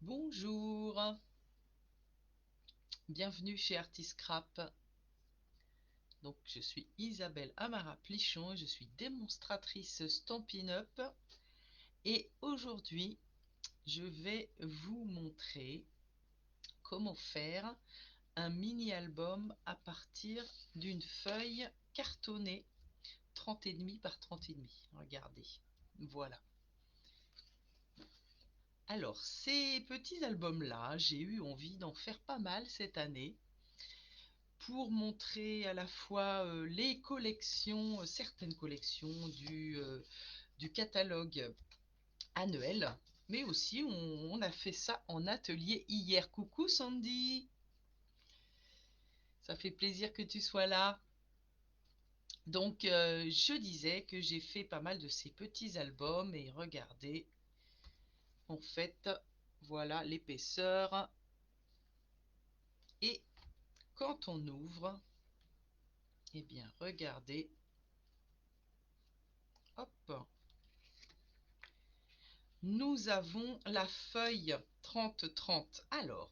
Bonjour, bienvenue chez Artiscrap. Donc, je suis Isabelle Amara-Plichon, je suis démonstratrice Stampin' Up et aujourd'hui, je vais vous montrer comment faire un mini-album à partir d'une feuille cartonnée 30,5 par 30,5. Regardez, voilà. Alors, ces petits albums-là, j'ai eu envie d'en faire pas mal cette année pour montrer à la fois les collections, certaines collections du catalogue annuel, mais aussi on a fait ça en atelier hier. Coucou Sandy, ça fait plaisir que tu sois là. Donc je disais que j'ai fait pas mal de ces petits albums et regardez, en fait, voilà l'épaisseur. Et quand on ouvre, eh bien regardez, hop, nous avons la feuille 30-30. Alors,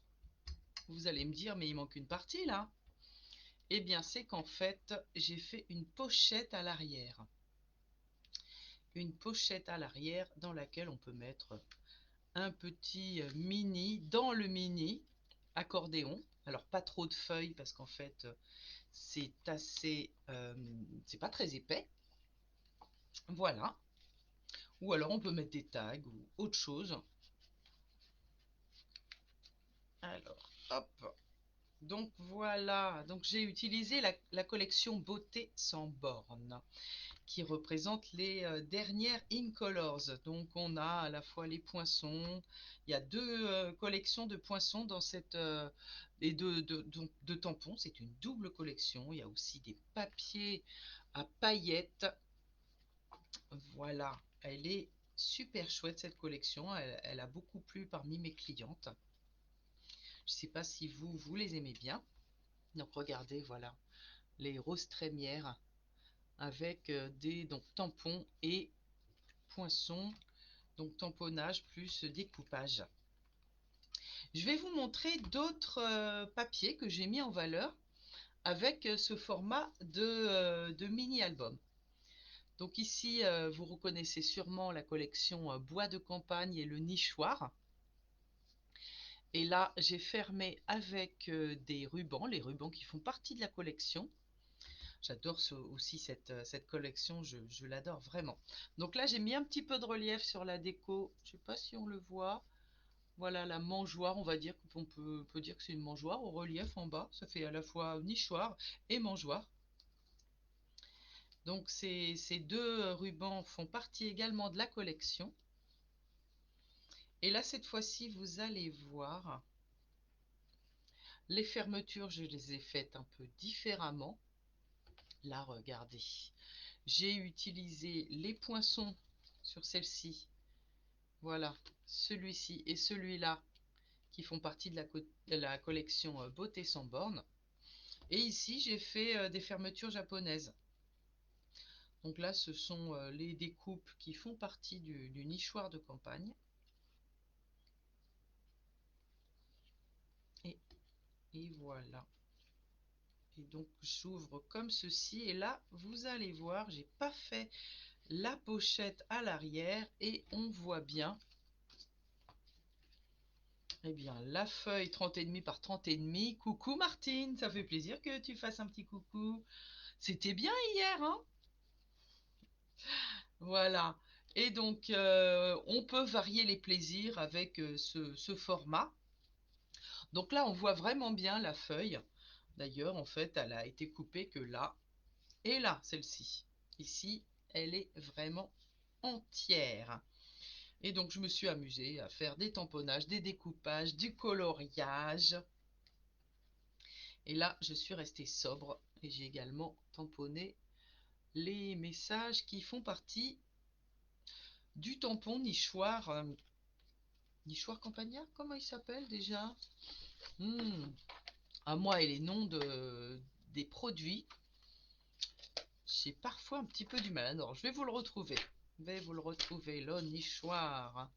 vous allez me dire, mais il manque une partie là. Eh bien, c'est qu'en fait, j'ai fait une pochette à l'arrière. Une pochette à l'arrière dans laquelle on peut mettre un petit mini, dans le mini, accordéon. Alors, pas trop de feuilles parce qu'en fait, c'est assez... c'est pas très épais. Voilà. Ou alors, on peut mettre des tags ou autre chose. Alors, hop. Donc voilà, donc j'ai utilisé la collection Beauté sans bornes qui représente les dernières Incolors. Donc on a à la fois les poinçons, il y a deux collections de poinçons dans cette et de tampons, c'est une double collection. Il y a aussi des papiers à paillettes. Voilà, elle est super chouette cette collection, elle a beaucoup plu parmi mes clientes. Je ne sais pas si vous les aimez bien. Donc regardez, voilà, les roses trémières avec des donc, tampons et poinçons, donc tamponnage plus découpage. Je vais vous montrer d'autres papiers que j'ai mis en valeur avec ce format de mini-album. Donc ici, vous reconnaissez sûrement la collection Bois de campagne et le nichoir. Et là, j'ai fermé avec des rubans, les rubans qui font partie de la collection. J'adore aussi cette collection, je l'adore vraiment. Donc là, j'ai mis un petit peu de relief sur la déco. Je ne sais pas si on le voit. Voilà la mangeoire, on va dire qu'on peut dire que c'est une mangeoire au relief en bas. Ça fait à la fois nichoir et mangeoire. Donc ces deux rubans font partie également de la collection. Et là, cette fois-ci, vous allez voir, les fermetures, je les ai faites un peu différemment. Là, regardez. J'ai utilisé les poinçons sur celle-ci. Voilà, celui-ci et celui-là qui font partie de la collection Beauté sans bornes. Et ici, j'ai fait des fermetures japonaises. Donc là, ce sont les découpes qui font partie du nichoir de campagne. Et, et voilà. Et donc, j'ouvre comme ceci. Et là, vous allez voir, j'ai pas fait la pochette à l'arrière. Et on voit bien, eh bien, la feuille 30,5 par 30,5. Coucou Martine, ça fait plaisir que tu fasses un petit coucou. C'était bien hier, hein? Voilà. Et donc, on peut varier les plaisirs avec ce format. Donc là, on voit vraiment bien la feuille. D'ailleurs, en fait, elle a été coupée que là et là, celle-ci. Ici, elle est vraiment entière. Et donc, je me suis amusée à faire des tamponnages, des découpages, du coloriage. Et là, je suis restée sobre et j'ai également tamponné les messages qui font partie du tampon nichoir. Nichoir Campagnard, comment il s'appelle déjà? À moi et les noms des produits, j'ai parfois un petit peu du mal. Alors, je vais vous le retrouver. Je vais vous le retrouver, le nichoir.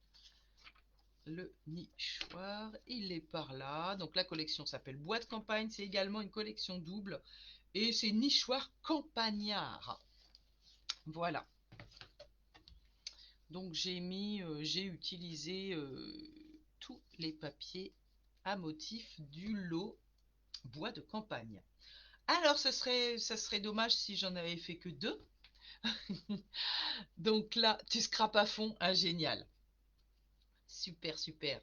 le nichoir, il est par là. Donc la collection s'appelle Bois de campagne, c'est également une collection double et c'est nichoir campagnard. Voilà. Donc j'ai utilisé tous les papiers à motif du lot bois de campagne. Alors ça serait dommage si j'en avais fait que deux. Donc là, tu scrapes à fond, ah, génial. Super, super.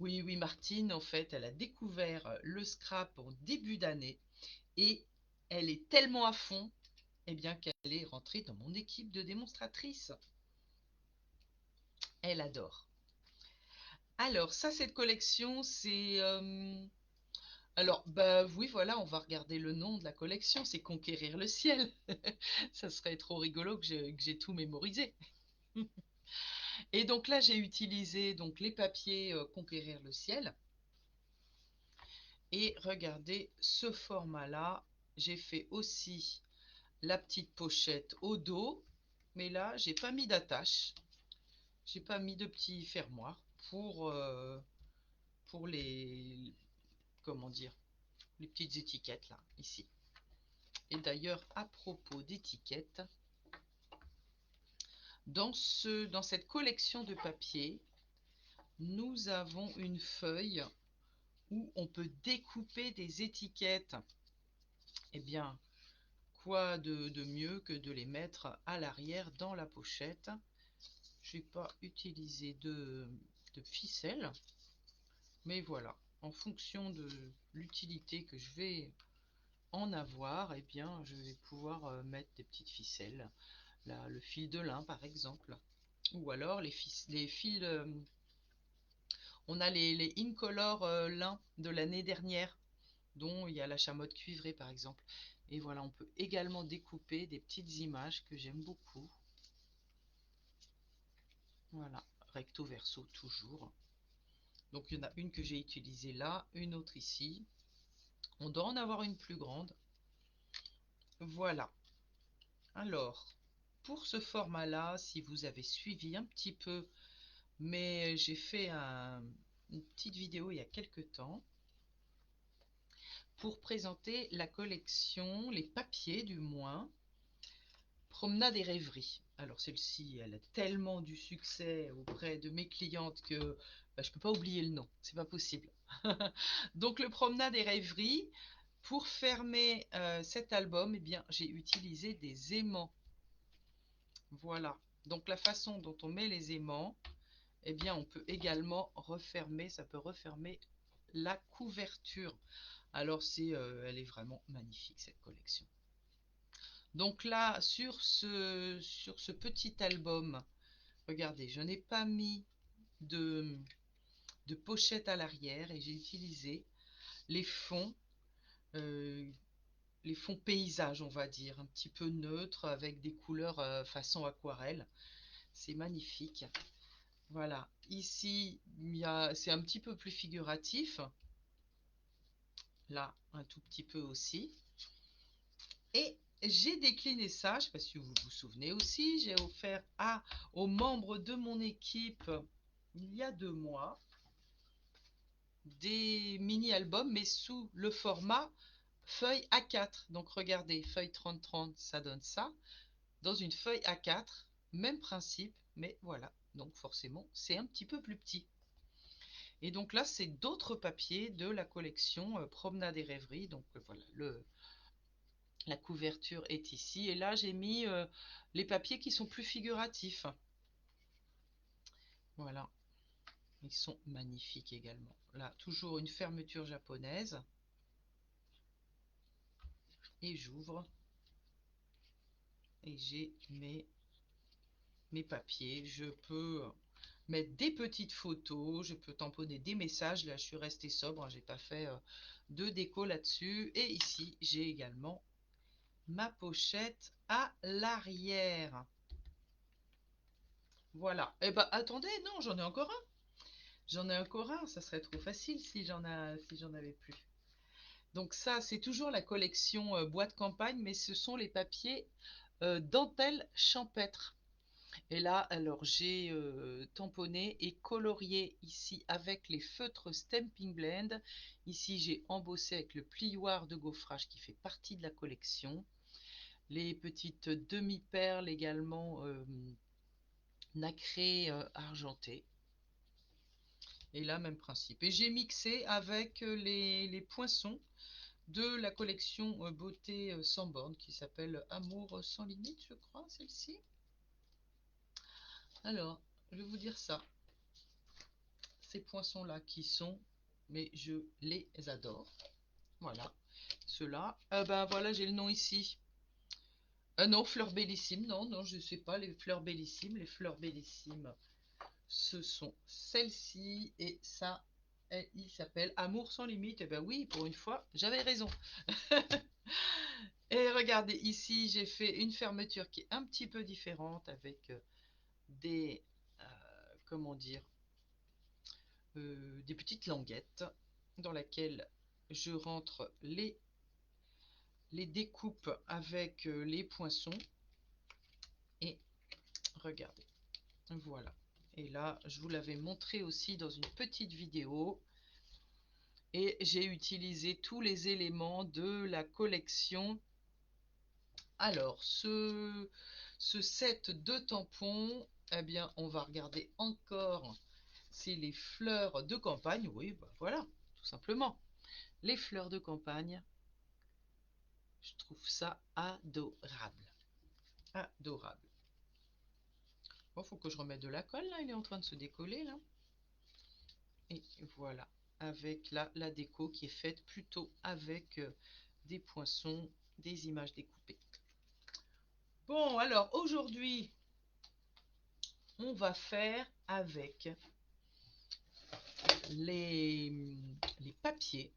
Oui, oui, Martine, en fait, elle a découvert le scrap en début d'année et elle est tellement à fond, eh bien, qu'elle est rentrée dans mon équipe de démonstratrices. Elle adore. Alors, ça, cette collection, c'est... Alors, bah oui, voilà, on va regarder le nom de la collection, c'est Conquérir le ciel. Ça serait trop rigolo que j'ai tout mémorisé. Et donc là, j'ai utilisé donc les papiers Conquérir le ciel. Et regardez ce format-là. J'ai fait aussi la petite pochette au dos. Mais là, j'ai pas mis d'attache. J'ai pas mis de petit fermoir pour les... Comment dire? Les petites étiquettes là, ici. Et d'ailleurs, à propos d'étiquettes, dans cette collection de papier, nous avons une feuille où on peut découper des étiquettes. Eh bien, quoi de mieux que de les mettre à l'arrière dans la pochette. Je n'ai pas utilisé de ficelle, mais voilà, en fonction de l'utilité que je vais en avoir, eh bien, je vais pouvoir mettre des petites ficelles. Là, le fil de lin, par exemple. Ou alors les fils on a les Incolor lin de l'année dernière, dont il y a la chamotte cuivrée par exemple. Et voilà, on peut également découper des petites images que j'aime beaucoup. Voilà, recto verso toujours. Donc il y en a une que j'ai utilisée là, une autre ici. On doit en avoir une plus grande. Voilà. Alors, pour ce format-là, si vous avez suivi un petit peu, mais j'ai fait une petite vidéo il y a quelques temps pour présenter la collection, les papiers du moins, Promenade et rêverie. Alors celle-ci, elle a tellement du succès auprès de mes clientes que bah, je ne peux pas oublier le nom, c'est pas possible. Donc le Promenade et rêverie, pour fermer cet album, eh bien, j'ai utilisé des aimants. Voilà. Donc la façon dont on met les aimants, eh bien, on peut également refermer, ça peut refermer la couverture. Alors elle est vraiment magnifique cette collection. Donc là, sur ce petit album, regardez, je n'ai pas mis de pochette à l'arrière et j'ai utilisé les fonds, euh, les fonds paysages, on va dire, un petit peu neutres avec des couleurs façon aquarelle. C'est magnifique. Voilà, ici, c'est un petit peu plus figuratif. Là, un tout petit peu aussi. Et j'ai décliné ça, je ne sais pas si vous vous souvenez aussi, j'ai offert aux membres de mon équipe, il y a 2 mois, des mini-albums, mais sous le format feuille A4. Donc regardez, feuille 30-30, ça donne ça. Dans une feuille A4, même principe, mais voilà. Donc forcément, c'est un petit peu plus petit. Et donc là, c'est d'autres papiers de la collection Promenade et rêverie. Donc voilà, la couverture est ici. Et là, j'ai mis les papiers qui sont plus figuratifs. Voilà. Ils sont magnifiques également. Là, toujours une fermeture japonaise. Et j'ouvre. Et j'ai mes papiers. Je peux mettre des petites photos. Je peux tamponner des messages. Là, je suis restée sobre. J'ai pas fait de déco là-dessus. Et ici, j'ai également ma pochette à l'arrière. Voilà. Eh ben, attendez, non, j'en ai encore un. J'en ai encore un, ça serait trop facile si j'en avais plus. Donc ça, c'est toujours la collection bois de campagne, mais ce sont les papiers dentelle champêtre. Et là, alors j'ai tamponné et colorié ici avec les feutres Stamping Blend. Ici, j'ai embossé avec le plioir de gaufrage qui fait partie de la collection. Les petites demi-perles également nacrées argentées. Et là, même principe. Et j'ai mixé avec les poinçons de la collection Beauté sans borne qui s'appelle Amour sans limite, je crois, celle-ci. Alors, je vais vous dire ça. Ces poinçons-là qui sont, mais je les adore. Voilà. Ceux-là, ben voilà, j'ai le nom ici. Non, fleurs bellissimes, non, non, je ne sais pas, les fleurs bellissimes. Les fleurs bellissimes, ce sont celles-ci et ça, il s'appelle Amour sans limite. Et ben oui, pour une fois, j'avais raison. Et regardez, ici, j'ai fait une fermeture qui est un petit peu différente avec des, comment dire, des petites languettes dans laquelle je rentre les découpes avec les poinçons. Et regardez, voilà. Et là, je vous l'avais montré aussi dans une petite vidéo. Et j'ai utilisé tous les éléments de la collection. Alors, ce set de tampons, eh bien, on va regarder encore. C'est les fleurs de campagne. Oui, bah voilà, tout simplement. Les fleurs de campagne, je trouve ça adorable. Adorable. Bon, faut que je remette de la colle, là. Il est en train de se décoller, là. Et voilà. Avec là, la déco qui est faite plutôt avec des poinçons, des images découpées. Bon, alors, aujourd'hui, on va faire avec les, les papiers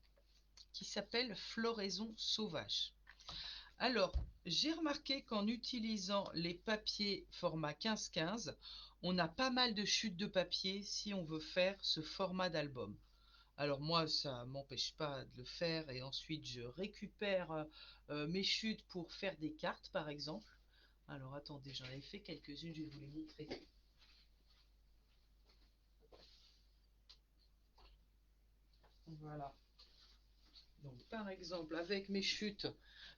qui s'appellent Floraison sauvage. Alors, j'ai remarqué qu'en utilisant les papiers format 15-15, on a pas mal de chutes de papier si on veut faire ce format d'album. Alors moi, ça ne m'empêche pas de le faire et ensuite je récupère mes chutes pour faire des cartes par exemple. Alors attendez, j'en avais fait quelques-unes, je vais vous les montrer. Voilà. Donc par exemple, avec mes chutes,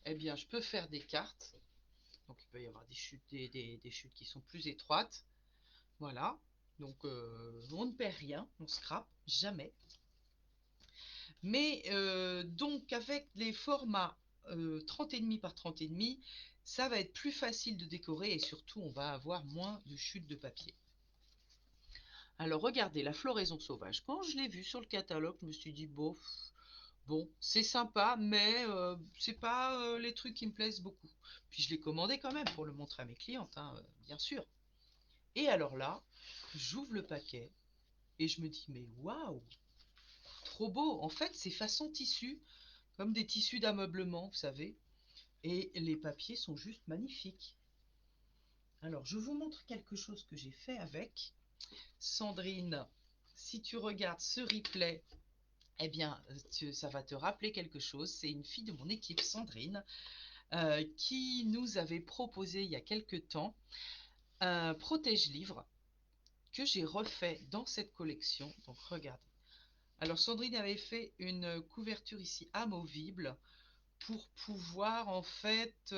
eh bien je peux faire des cartes. Donc il peut y avoir des chutes, des chutes qui sont plus étroites. Voilà. Donc on ne perd rien, on scrape jamais. Mais donc avec les formats 30,5 par 30,5, ça va être plus facile de décorer et surtout on va avoir moins de chutes de papier. Alors regardez la floraison sauvage. Quand je l'ai vue sur le catalogue, je me suis dit bon, c'est sympa, mais c'est pas les trucs qui me plaisent beaucoup. Puis je l'ai commandé quand même pour le montrer à mes clientes, hein, bien sûr. Et alors là, j'ouvre le paquet et je me dis mais waouh, trop beau. En fait, c'est façon tissu, comme des tissus d'ameublement, vous savez. Et les papiers sont juste magnifiques. Alors, je vous montre quelque chose que j'ai fait avec. Sandrine, si tu regardes ce replay, eh bien, ça va te rappeler quelque chose. C'est une fille de mon équipe, Sandrine, qui nous avait proposé il y a quelque temps un protège-livre que j'ai refait dans cette collection. Donc, regardez. Alors, Sandrine avait fait une couverture ici amovible pour pouvoir en fait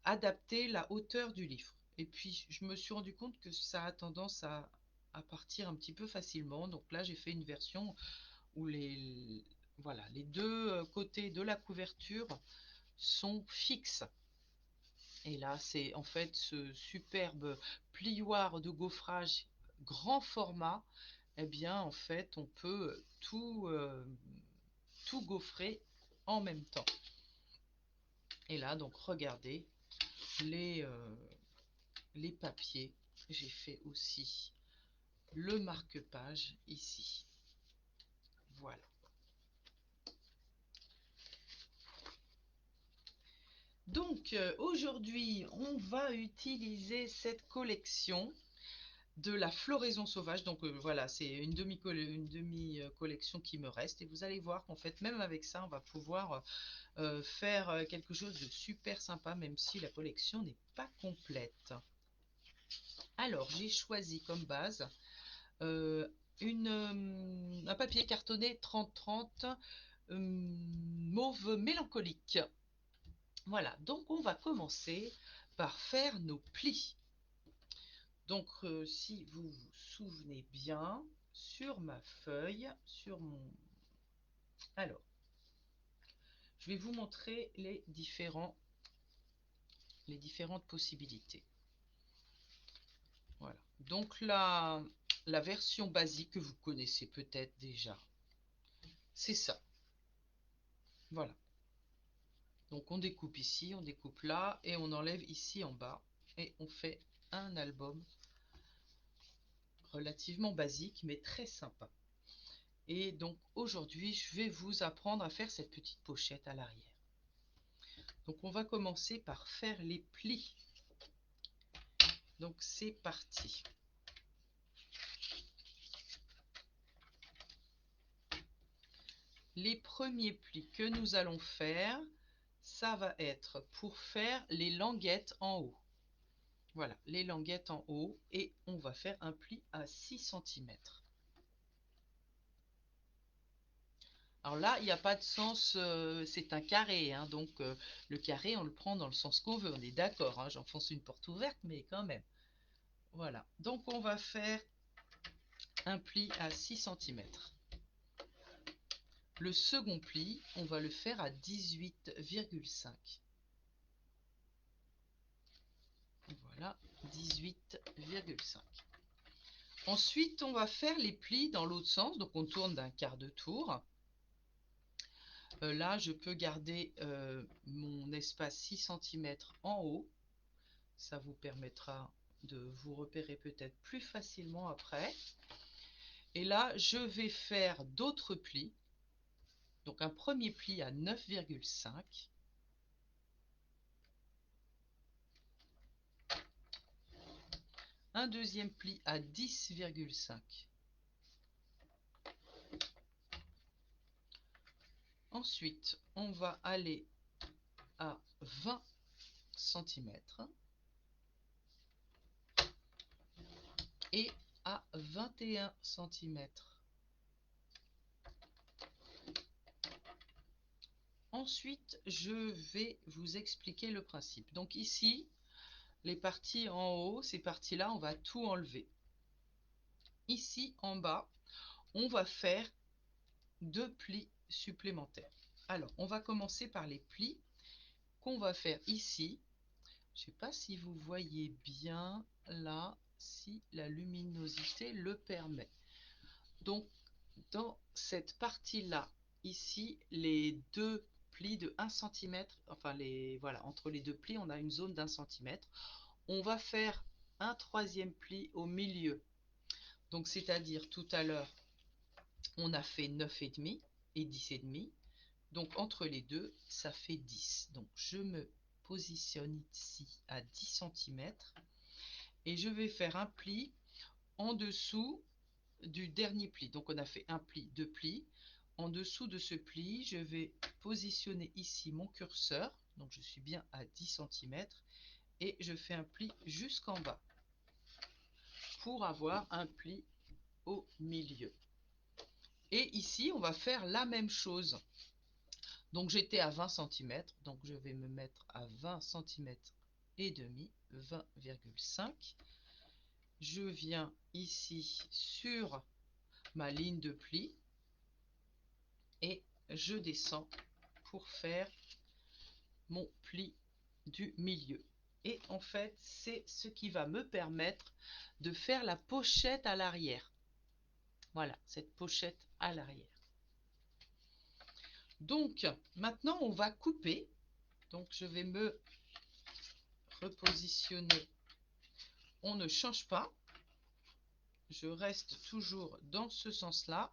adapter la hauteur du livre. Et puis je me suis rendu compte que ça a tendance à partir un petit peu facilement. Donc là j'ai fait une version où voilà, les deux côtés de la couverture sont fixes. Et là c'est en fait ce superbe plioir de gaufrage grand format. Eh bien en fait on peut tout gaufrer en même temps. Et là donc regardez les, les papiers. J'ai fait aussi le marque-page ici. Voilà. Donc aujourd'hui, on va utiliser cette collection de la floraison sauvage. Donc voilà, c'est une demi-collection qui me reste. Et vous allez voir qu'en fait, même avec ça, on va pouvoir faire quelque chose de super sympa, même si la collection n'est pas complète. Alors, j'ai choisi comme base un papier cartonné 30-30 mauve mélancolique. Voilà, donc on va commencer par faire nos plis. Donc, si vous vous souvenez bien, sur ma feuille, sur mon... Alors, je vais vous montrer les différentes possibilités. Voilà. Donc, la version basique que vous connaissez peut-être déjà, c'est ça. Voilà. Donc, on découpe ici, on découpe là, et on enlève ici en bas. Et on fait un album relativement basique, mais très sympa. Et donc aujourd'hui, je vais vous apprendre à faire cette petite pochette à l'arrière. Donc on va commencer par faire les plis. Donc c'est parti. Les premiers plis que nous allons faire, ça va être pour faire les languettes en haut. Voilà, les languettes en haut, et on va faire un pli à 6 cm. Alors là, il n'y a pas de sens, c'est un carré, hein, donc le carré, on le prend dans le sens qu'on veut, on est d'accord, hein, j'enfonce une porte ouverte, mais quand même. Voilà, donc on va faire un pli à 6 cm. Le second pli, on va le faire à 18,5. Voilà, 18,5. Ensuite, on va faire les plis dans l'autre sens, donc on tourne d'un quart de tour. Là, je peux garder mon espace 6 cm en haut. Ça vous permettra de vous repérer peut-être plus facilement après. Et là, je vais faire d'autres plis. Donc un premier pli à 9,5. Un deuxième pli à 10,5. Ensuite, on va aller à 20 cm et à 21 cm. Ensuite, je vais vous expliquer le principe. Donc ici, les parties en haut, ces parties-là, on va tout enlever. Ici, en bas, on va faire 2 plis supplémentaires. Alors, on va commencer par les plis qu'on va faire ici. Je ne sais pas si vous voyez bien là, si la luminosité le permet. Donc, dans cette partie-là, ici, les deux plis de 1 cm, enfin, voilà, entre les deux plis, on a une zone d'1 cm. On va faire un troisième pli au milieu. Donc, c'est-à-dire tout à l'heure, on a fait 9,5 et 10,5. Donc, entre les deux, ça fait 10. Donc, je me positionne ici à 10 cm et je vais faire un pli en dessous du dernier pli. Donc, on a fait un pli, deux plis. En dessous de ce pli, je vais positionner ici mon curseur. Donc, je suis bien à 10 cm et je fais un pli jusqu'en bas pour avoir un pli au milieu. Et ici, on va faire la même chose. Donc j'étais à 20 cm, donc je vais me mettre à 20 cm et demi, 20,5. Je viens ici sur ma ligne de pli et je descends pour faire mon pli du milieu. Et en fait, c'est ce qui va me permettre de faire la pochette à l'arrière. Voilà, cette pochette à l'arrière. Donc, maintenant, on va couper. Donc, je vais me repositionner. On ne change pas. Je reste toujours dans ce sens-là.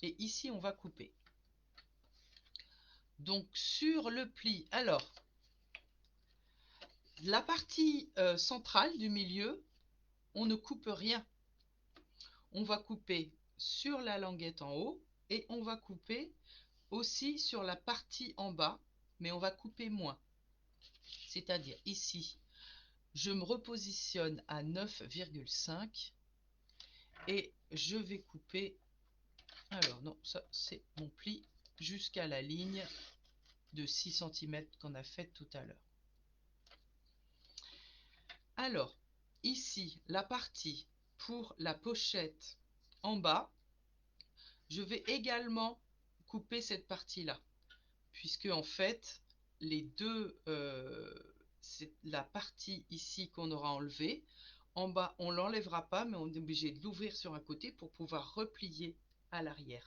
Et ici, on va couper. Donc, sur le pli, alors, la partie centrale du milieu, on ne coupe rien. On va couper sur la languette en haut et on va couper aussi sur la partie en bas, mais on va couper moins. C'est-à-dire ici, je me repositionne à 9,5 et je vais couper, alors non, ça c'est mon pli, jusqu'à la ligne de 6 cm qu'on a fait tout à l'heure. Alors, ici, la partie pour la pochette en bas, je vais également couper cette partie-là, puisque en fait, les deux, c'est la partie ici qu'on aura enlevée. En bas, on l'enlèvera pas, mais on est obligé de l'ouvrir sur un côté pour pouvoir replier à l'arrière.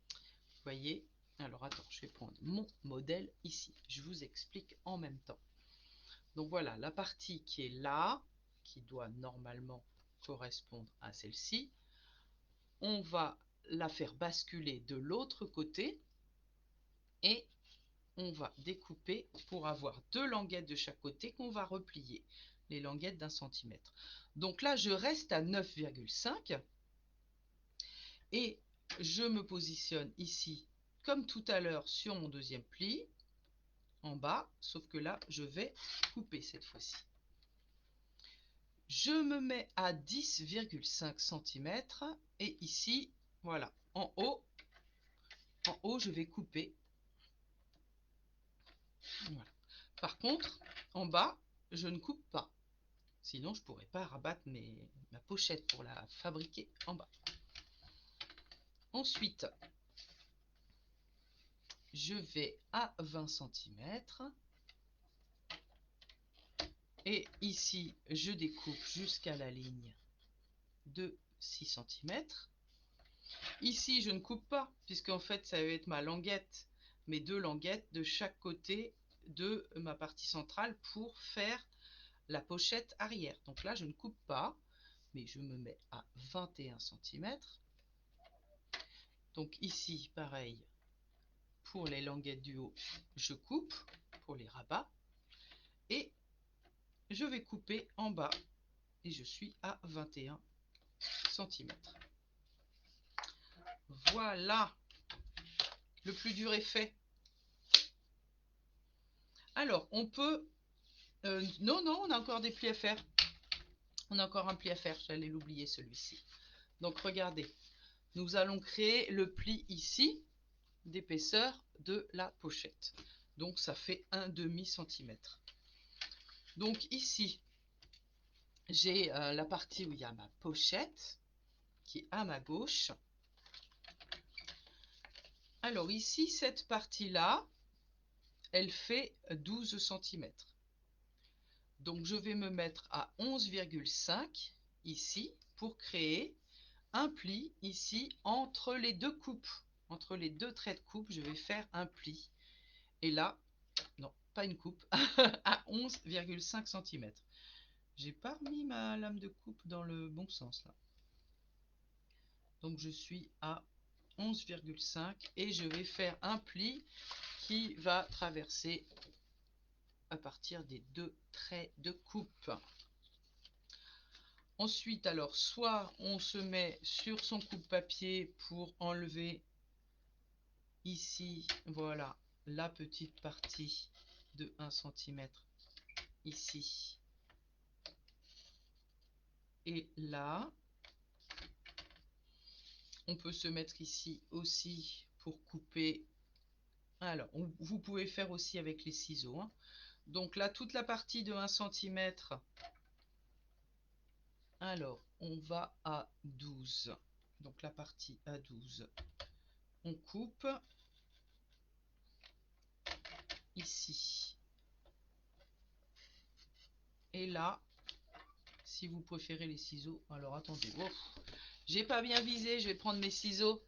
Vous voyez? Alors, attends, je vais prendre mon modèle ici. Je vous explique en même temps. Donc voilà, la partie qui est là, qui doit normalement correspondre à celle-ci, on va la faire basculer de l'autre côté et on va découper pour avoir deux languettes de chaque côté qu'on va replier, les languettes d'1 centimètre. Donc là, je reste à 9,5 et je me positionne ici, comme tout à l'heure, sur mon deuxième pli, en bas, sauf que là, je vais couper cette fois-ci. Je me mets à 10,5 cm et ici, voilà, en haut, je vais couper. Voilà. Par contre, en bas, je ne coupe pas. Sinon, je ne pourrais pas rabattre ma pochette pour la fabriquer en bas. Ensuite, je vais à 20 cm. Et ici, je découpe jusqu'à la ligne de 6 cm. Ici, je ne coupe pas, puisqu'en fait, ça va être ma languette, mes deux languettes de chaque côté de ma partie centrale pour faire la pochette arrière. Donc là, je ne coupe pas, mais je me mets à 21 cm. Donc ici, pareil, pour les languettes du haut, je coupe pour les rabats. Et je vais couper en bas. Et je suis à 21 cm. Voilà, le plus dur est fait. Alors, on peut... non, on a encore des plis à faire. On a encore un pli à faire, j'allais l'oublier celui-ci. Donc, regardez, nous allons créer le pli ici d'épaisseur de la pochette. Donc, ça fait 1,5 cm. Donc, ici, j'ai la partie où il y a ma pochette qui est à ma gauche. Alors, ici, cette partie-là, elle fait 12 cm. Donc je vais me mettre à 11,5 ici pour créer un pli ici entre les deux coupes. Entre les deux traits de coupe, je vais faire un pli. Et là, non, pas une coupe, à 11,5 cm. J'ai pas remis ma lame de coupe dans le bon sens là. Donc je suis à 11,5 et je vais faire un pli qui va traverser à partir des deux traits de coupe. Ensuite, alors, soit on se met sur son coupe-papier pour enlever ici, voilà, la petite partie de 1 cm ici et là. On peut se mettre ici aussi pour couper. Alors, vous pouvez faire aussi avec les ciseaux, hein. Donc là, toute la partie de 1 cm, alors, on va à 12. Donc la partie à 12, on coupe ici. Et là, si vous préférez les ciseaux, alors attendez, oh, j'ai pas bien visé, je vais prendre mes ciseaux.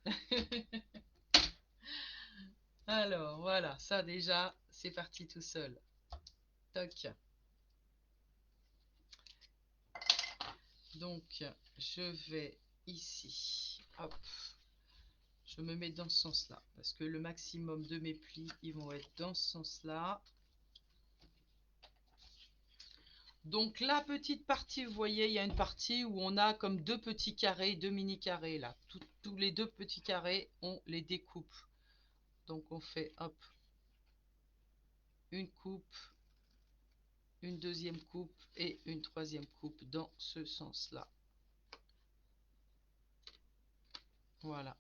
Alors voilà, ça déjà, c'est parti tout seul. Toc. Donc, je vais ici, hop, je me mets dans ce sens-là, parce que le maximum de mes plis, ils vont être dans ce sens-là. Donc la petite partie, vous voyez, il y a une partie où on a comme deux petits carrés, deux mini carrés là. Tous les deux petits carrés, on les découpe. Donc on fait hop, une coupe une deuxième coupe et une troisième coupe dans ce sens-là. Voilà.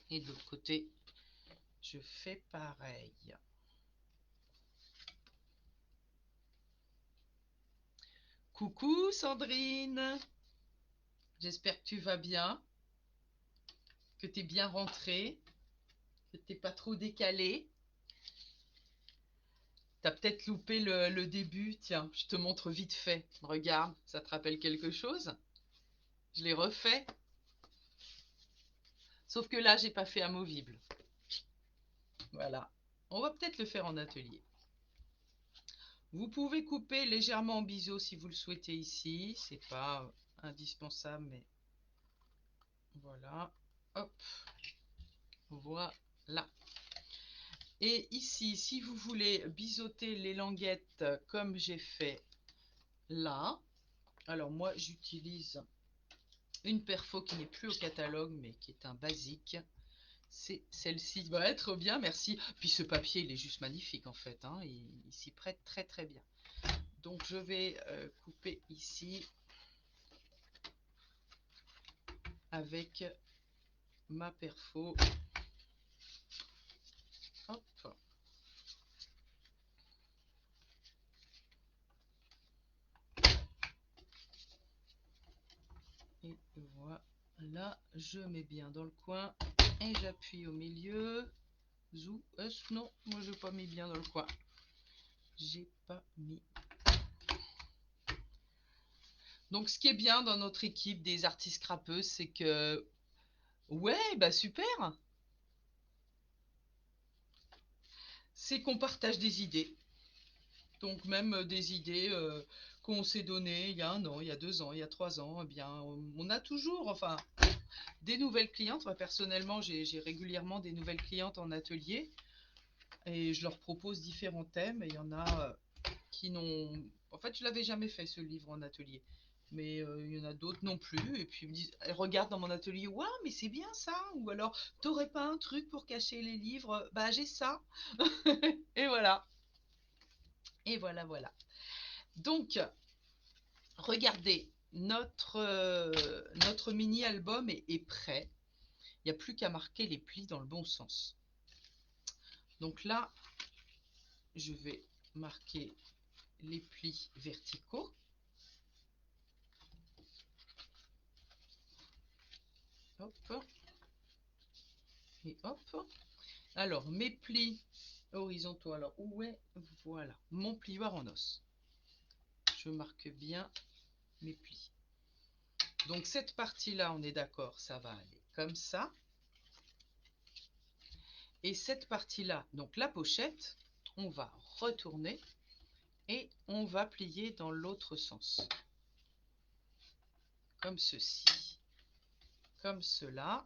Et de l'autre côté, je fais pareil. Coucou Sandrine, j'espère que tu vas bien, que tu es bien rentrée, que tu n'es pas trop décalée. Tu as peut-être loupé le début. Tiens, je te montre vite fait. Regarde, ça te rappelle quelque chose? Je l'ai refait. Sauf que là, j'ai pas fait amovible. Voilà. On va peut-être le faire en atelier. Vous pouvez couper légèrement en biseau si vous le souhaitez ici. C'est pas indispensable, mais voilà. Hop. Voilà. Et ici, si vous voulez biseauter les languettes comme j'ai fait là, alors moi j'utilise une perfo qui n'est plus au catalogue mais qui est un basique. C'est celle-ci. Va être bien, merci. Puis ce papier, il est juste magnifique en fait. Hein. Il s'y prête très très bien. Donc je vais couper ici avec ma perfo. Hop. Et voilà, je mets bien dans le coin et j'appuie au milieu. Zou, non, moi je n'ai pas mis bien dans le coin. J'ai pas mis. Donc ce qui est bien dans notre équipe des artistes scrappeuses, c'est que ouais, bah super. C'est qu'on partage des idées. Donc même des idées qu'on s'est données il y a 1 an, il y a 2 ans, il y a 3 ans, eh bien on a toujours, enfin, des nouvelles clientes. Moi personnellement, j'ai régulièrement des nouvelles clientes en atelier et je leur propose différents thèmes. Et il y en a qui n'ont... En fait, je l'avais jamais fait ce livre en atelier. Mais il y en a d'autres non plus. Et puis ils me disent, elles regardent dans mon atelier, waouh, mais c'est bien ça. Ou alors, t'aurais pas un truc pour cacher les livres? Bah, j'ai ça. Et voilà. Et voilà, voilà. Donc, regardez, notre mini-album est prêt. Il n'y a plus qu'à marquer les plis dans le bon sens. Donc là, je vais marquer les plis verticaux. Hop. Et hop. Alors, mes plis horizontaux. Alors, où est... Voilà, mon plioir en os. Je marque bien mes plis. Donc, cette partie-là, on est d'accord, ça va aller comme ça. Et cette partie-là, donc la pochette, on va retourner et on va plier dans l'autre sens. Comme ceci. Comme cela.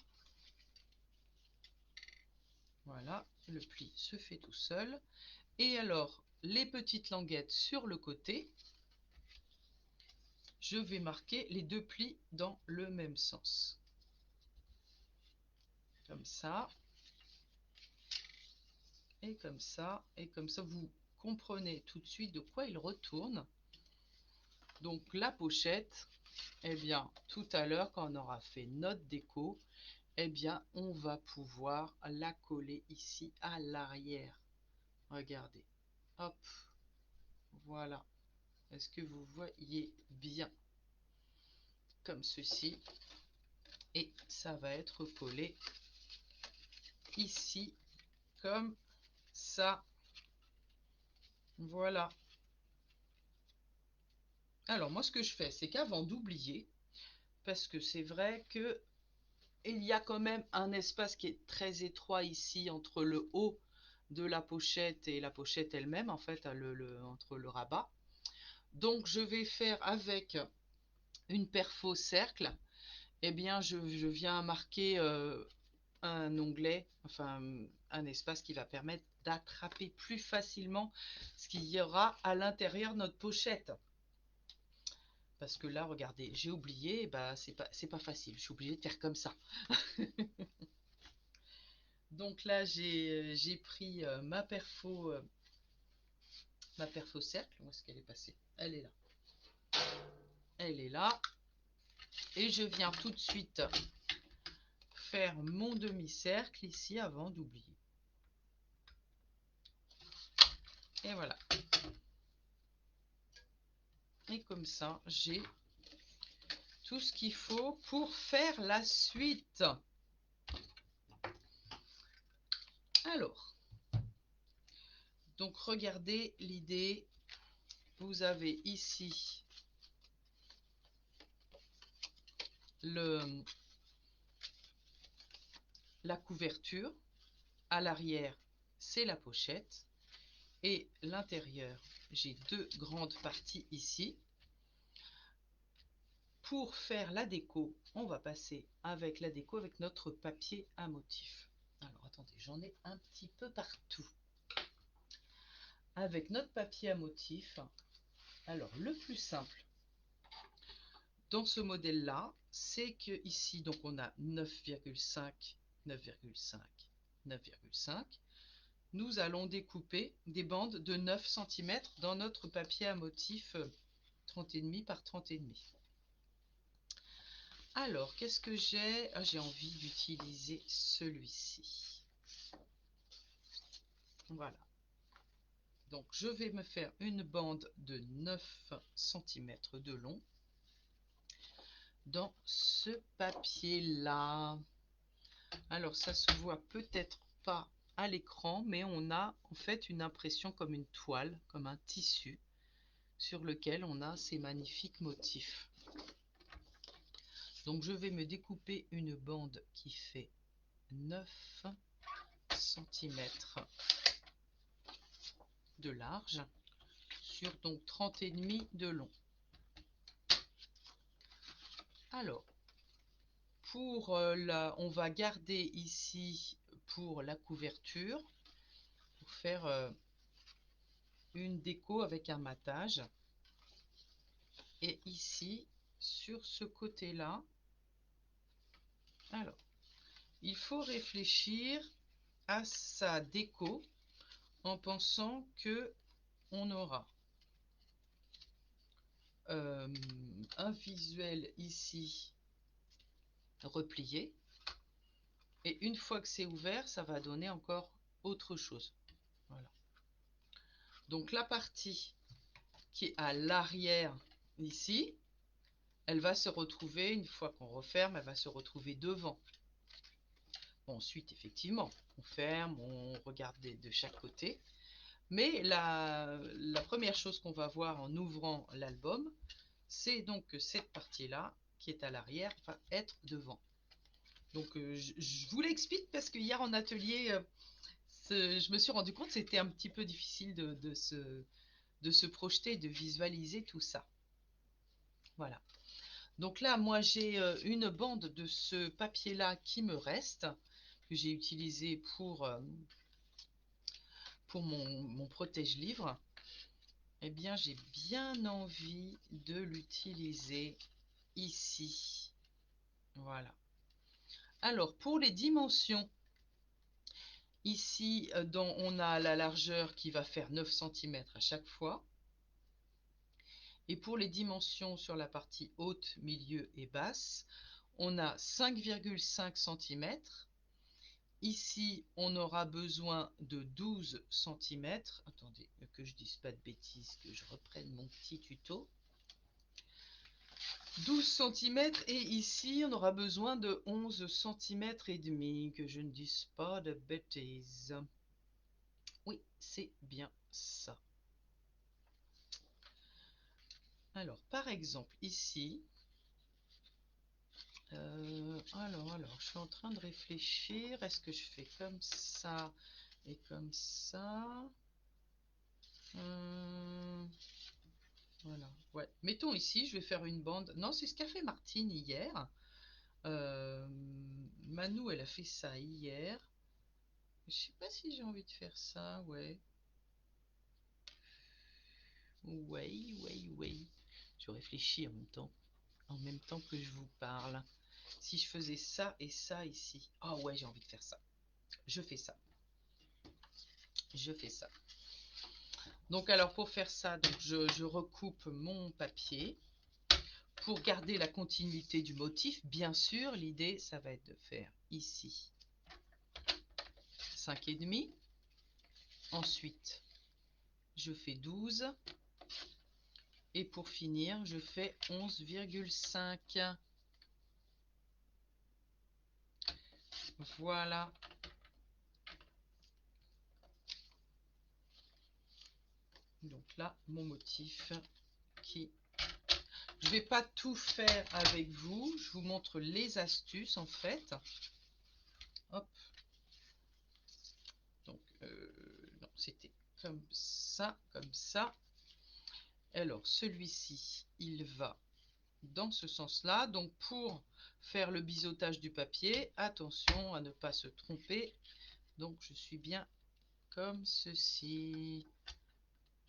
Voilà, le pli se fait tout seul. Et alors, les petites languettes sur le côté, je vais marquer les 2 plis dans le même sens. Comme ça. Et comme ça. Et comme ça, vous comprenez tout de suite de quoi il retourne. Donc la pochette, eh bien, tout à l'heure, quand on aura fait notre déco, eh bien, on va pouvoir la coller ici à l'arrière. Regardez. Hop. Voilà. Est-ce que vous voyez bien? Comme ceci. Et ça va être collé ici comme ça. Voilà. Alors moi ce que je fais, c'est qu'avant d'oublier, parce que c'est vrai que il y a quand même un espace qui est très étroit ici entre le haut de la pochette et la pochette elle-même, en fait, entre le rabat. Donc je vais faire avec une perfo cercle, eh bien je viens marquer un onglet, enfin un espace qui va permettre d'attraper plus facilement ce qu'il y aura à l'intérieur de notre pochette. Parce que là, regardez, j'ai oublié, bah c'est pas facile, je suis obligée de faire comme ça. Donc là, j'ai pris ma perfo ma perf au cercle. Où est-ce qu'elle est passée? Elle est là. Elle est là. Et je viens tout de suite faire mon demi-cercle ici avant d'oublier. Et voilà. Et comme ça, j'ai tout ce qu'il faut pour faire la suite. Alors, donc regardez l'idée. Vous avez ici la couverture. À l'arrière, c'est la pochette. Et l'intérieur, j'ai deux grandes parties ici. Pour faire la déco, on va passer avec la déco avec notre papier à motif. Alors attendez, j'en ai un petit peu partout. Avec notre papier à motif, alors le plus simple dans ce modèle là, c'est que ici donc on a 9,5, 9,5, 9,5. Nous allons découper des bandes de 9 cm dans notre papier à motif 30,5 par 30,5. Alors, qu'est-ce que j'ai? J'ai envie d'utiliser celui-ci. Voilà. Donc, je vais me faire une bande de 9 cm de long dans ce papier-là. Alors, ça se voit peut-être pas à l'écran, mais on a en fait une impression comme une toile, comme un tissu, sur lequel on a ces magnifiques motifs. Donc, je vais me découper une bande qui fait 9 cm de large sur donc 30,5 de long. Alors, pour on va garder ici pour la couverture, pour faire une déco avec un matage. Et ici, sur ce côté-là, alors, il faut réfléchir à sa déco en pensant que on aura un visuel ici replié. Et une fois que c'est ouvert, ça va donner encore autre chose. Voilà. Donc la partie qui est à l'arrière ici, elle va se retrouver, une fois qu'on referme, elle va se retrouver devant. Bon, ensuite, effectivement, on ferme, on regarde de chaque côté. Mais la première chose qu'on va voir en ouvrant l'album, c'est donc que cette partie-là, qui est à l'arrière, va être devant. Donc je vous l'explique parce qu'hier en atelier, je me suis rendu compte que c'était un petit peu difficile de se projeter, de visualiser tout ça. Voilà. Donc là, moi, j'ai une bande de ce papier-là qui me reste, que j'ai utilisé pour mon protège-livre. Eh bien, j'ai bien envie de l'utiliser ici. Voilà. Alors, pour les dimensions, ici, on a la largeur qui va faire 9 cm à chaque fois. Et pour les dimensions sur la partie haute, milieu et basse, on a 5,5 cm. Ici, on aura besoin de 12 cm. Attendez, que je dise pas de bêtises, que je reprenne mon petit tuto. 12 cm et ici, on aura besoin de 11 cm et demi, que je ne dise pas de bêtises. Oui, c'est bien ça. Alors, par exemple, ici, alors, je suis en train de réfléchir. Est-ce que je fais comme ça et comme ça? Voilà. Ouais. Mettons ici, je vais faire une bande. Non, c'est ce qu'a fait Martine hier. Manou, elle a fait ça hier. Je sais pas si j'ai envie de faire ça, ouais. Ouais. Je réfléchis en même temps que je vous parle. Si je faisais ça et ça ici. Ah ouais, j'ai envie de faire ça. Je fais ça. Je fais ça. Donc alors pour faire ça, donc je recoupe mon papier. Pour garder la continuité du motif, bien sûr, l'idée, ça va être de faire ici 5,5. Ensuite, je fais 12. Et pour finir, je fais 11,5. Voilà. Donc là, mon motif qui... Je ne vais pas tout faire avec vous. Je vous montre les astuces en fait. Hop. Donc, non, c'était comme ça, comme ça. Alors, celui-ci, il va dans ce sens-là. Donc, pour faire le biseautage du papier, attention à ne pas se tromper. Donc, je suis bien comme ceci.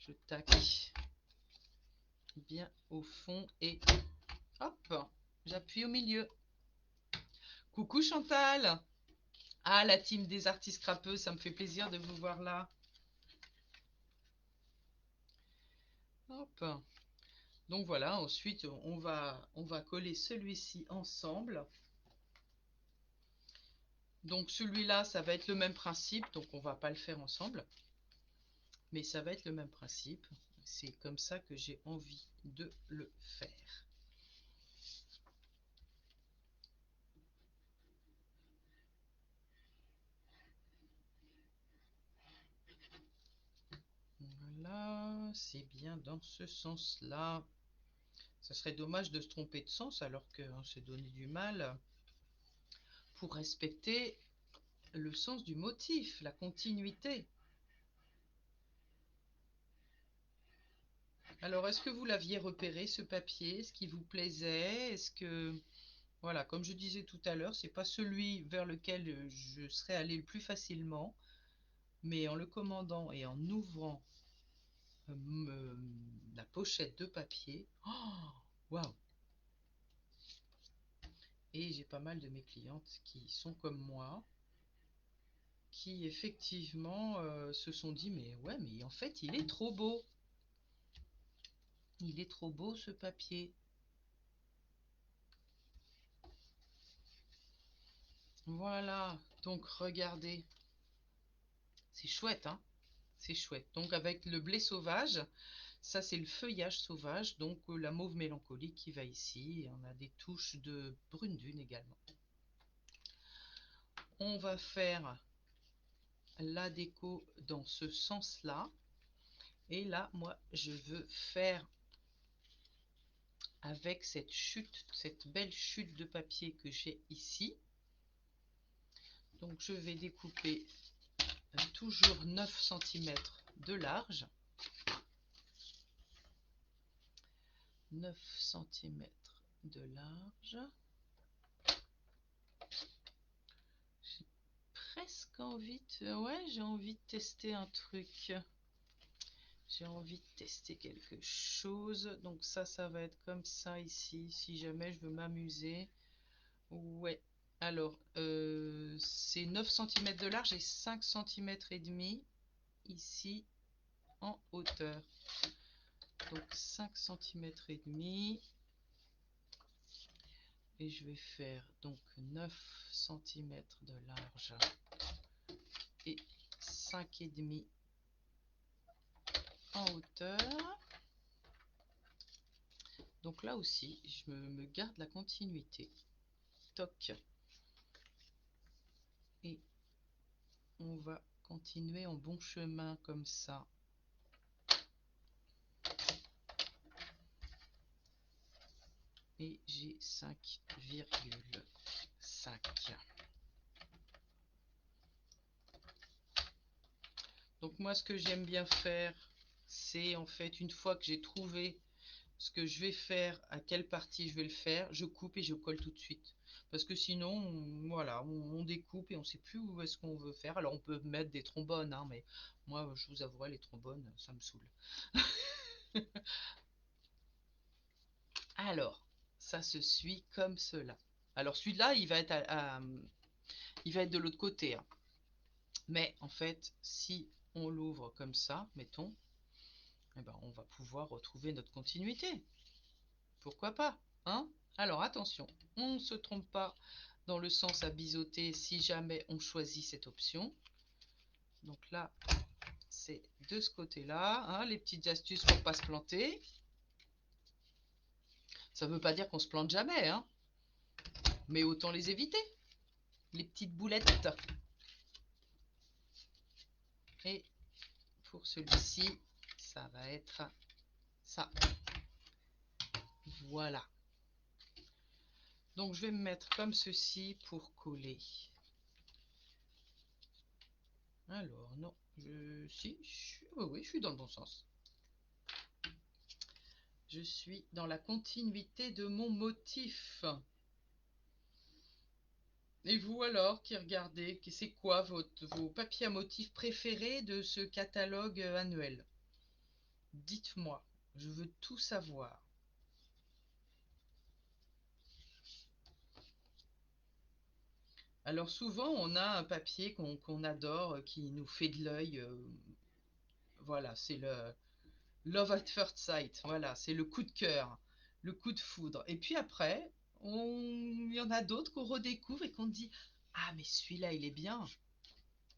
Je taque bien au fond et hop, j'appuie au milieu. Coucou Chantal! Ah, la team des artistes crapeux, ça me fait plaisir de vous voir là. Hop. Donc voilà, ensuite on va coller celui-ci ensemble. Donc celui-là, ça va être le même principe, donc on va pas le faire ensemble. Mais ça va être le même principe. C'est comme ça que j'ai envie de le faire. Voilà, c'est bien dans ce sens-là. Ça serait dommage de se tromper de sens alors qu'on s'est donné du mal pour respecter le sens du motif, la continuité. Alors, est-ce que vous l'aviez repéré, ce papier? Est-ce qu'il vous plaisait? Est-ce que... Voilà, comme je disais tout à l'heure, c'est pas celui vers lequel je serais allé le plus facilement, mais en le commandant et en ouvrant la pochette de papier, oh, waouh! Et j'ai pas mal de mes clientes qui sont comme moi, qui effectivement se sont dit, mais ouais, mais en fait, il est trop beau. Il est trop beau ce papier. Voilà, donc regardez. C'est chouette, hein? C'est chouette. Donc avec le blé sauvage, ça c'est le feuillage sauvage, donc la mauve mélancolique qui va ici. Et on a des touches de brune dune également. On va faire la déco dans ce sens-là. Et là, moi, je veux faire avec cette chute, cette belle chute de papier que j'ai ici. Donc je vais découper toujours 9 cm de large. 9 cm de large. J'ai presque envie de... Ouais, j'ai envie de tester un truc. J'ai envie de tester quelque chose. Donc ça va être comme ça ici, si jamais je veux m'amuser. Ouais. Alors, c'est 9 cm de large et 5 cm et demi ici en hauteur. Donc 5 cm et demi. Et je vais faire donc 9 cm de large et 5,5 en hauteur. Donc là aussi, je me garde la continuité. Toc. Et on va continuer en bon chemin comme ça. Et j'ai 5,5. Donc moi, ce que j'aime bien faire, c'est en fait, une fois que j'ai trouvé ce que je vais faire, à quelle partie je vais le faire, je coupe et je colle tout de suite. Parce que sinon, voilà, on découpe et on ne sait plus où est-ce qu'on veut faire. Alors on peut mettre des trombones, hein, mais moi, je vous avouerai, les trombones, ça me saoule. Alors, ça se suit comme cela. Alors celui-là, il va être de l'autre côté, hein. Mais en fait, si on l'ouvre comme ça, mettons, eh ben, on va pouvoir retrouver notre continuité. Pourquoi pas, hein? Alors attention, on ne se trompe pas dans le sens à biseauter si jamais on choisit cette option. Donc là, c'est de ce côté-là, hein, les petites astuces pour ne pas se planter. Ça ne veut pas dire qu'on se plante jamais, hein, mais autant les éviter, les petites boulettes. Et pour celui-ci, ça va être ça. Voilà. Donc je vais me mettre comme ceci pour coller. Alors non, oui, je suis dans le bon sens. Je suis dans la continuité de mon motif. Et vous alors, qui regardez, c'est quoi vos papiers à motifs préférés de ce catalogue annuel? Dites-moi, je veux tout savoir. Alors souvent, on a un papier qu'on adore, qui nous fait de l'œil. Voilà, c'est le Love at First Sight. Voilà, c'est le coup de cœur, le coup de foudre. Et puis après, il y en a d'autres qu'on redécouvre et qu'on dit, ah mais celui-là, il est bien.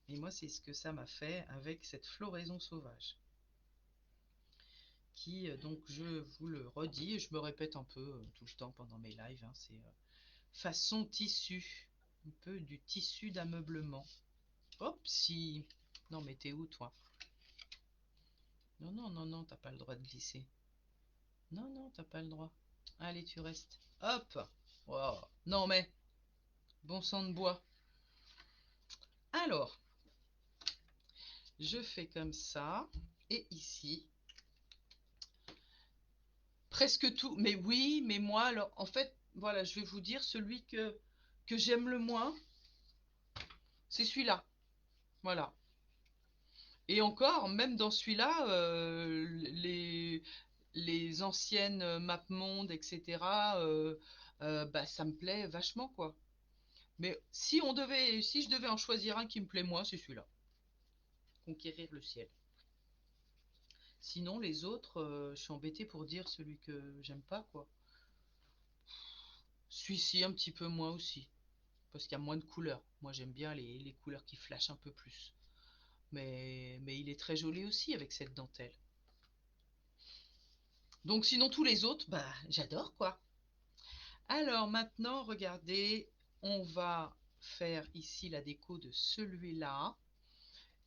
Et moi, c'est ce que ça m'a fait avec cette floraison sauvage. Qui, donc, je vous le redis, et je me répète un peu tout le temps pendant mes lives, hein, c'est façon tissu, un peu du tissu d'ameublement. Hop, si... Non, mais t'es où, toi? Non, non, non, non, t'as pas le droit de glisser. Non, non, t'as pas le droit. Allez, tu restes. Hop! Wow. Non, mais, bon sang de bois. Alors, je fais comme ça, et ici, presque tout. Mais oui, mais moi, alors, en fait, voilà, je vais vous dire, celui que j'aime le moins, c'est celui-là. Voilà. Et encore, même dans celui-là, les anciennes MapMonde, etc., bah, ça me plaît vachement, quoi. Mais si je devais en choisir un qui me plaît moins, c'est celui-là. Conquérir le ciel. Sinon, les autres, je suis embêtée pour dire celui que j'aime pas, quoi. Celui-ci, un petit peu moins aussi. Parce qu'il y a moins de couleurs. Moi, j'aime bien les couleurs qui flashent un peu plus. Mais il est très joli aussi avec cette dentelle. Donc sinon tous les autres, bah j'adore quoi. Alors maintenant, regardez, on va faire ici la déco de celui-là.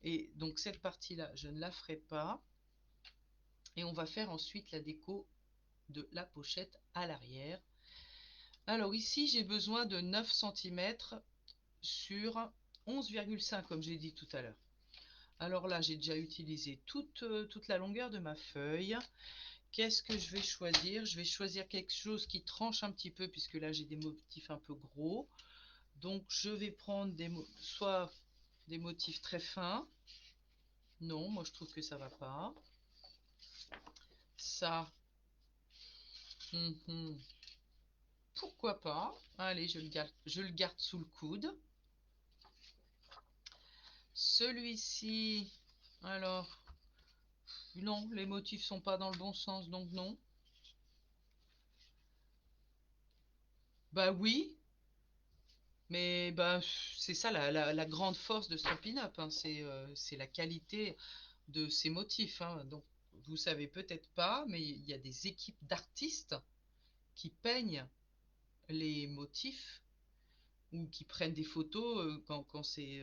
Et donc cette partie-là, je ne la ferai pas. Et on va faire ensuite la déco de la pochette à l'arrière. Alors ici, j'ai besoin de 9 cm sur 11,5 comme j'ai dit tout à l'heure. Alors là, j'ai déjà utilisé toute la longueur de ma feuille. Qu'est-ce que je vais choisir? Je vais choisir quelque chose qui tranche un petit peu, puisque là j'ai des motifs un peu gros. Donc je vais prendre soit des motifs très fins. Non, moi je trouve que ça va pas. Ça, pourquoi pas? Allez, je le garde sous le coude. Celui-ci, alors, non, les motifs sont pas dans le bon sens, donc non. Bah oui, mais bah, c'est ça la grande force de Stampin' Up, hein, c'est la qualité de ces motifs, hein. Donc, vous savez peut-être pas, mais il y a des équipes d'artistes qui peignent les motifs ou qui prennent des photos quand c'est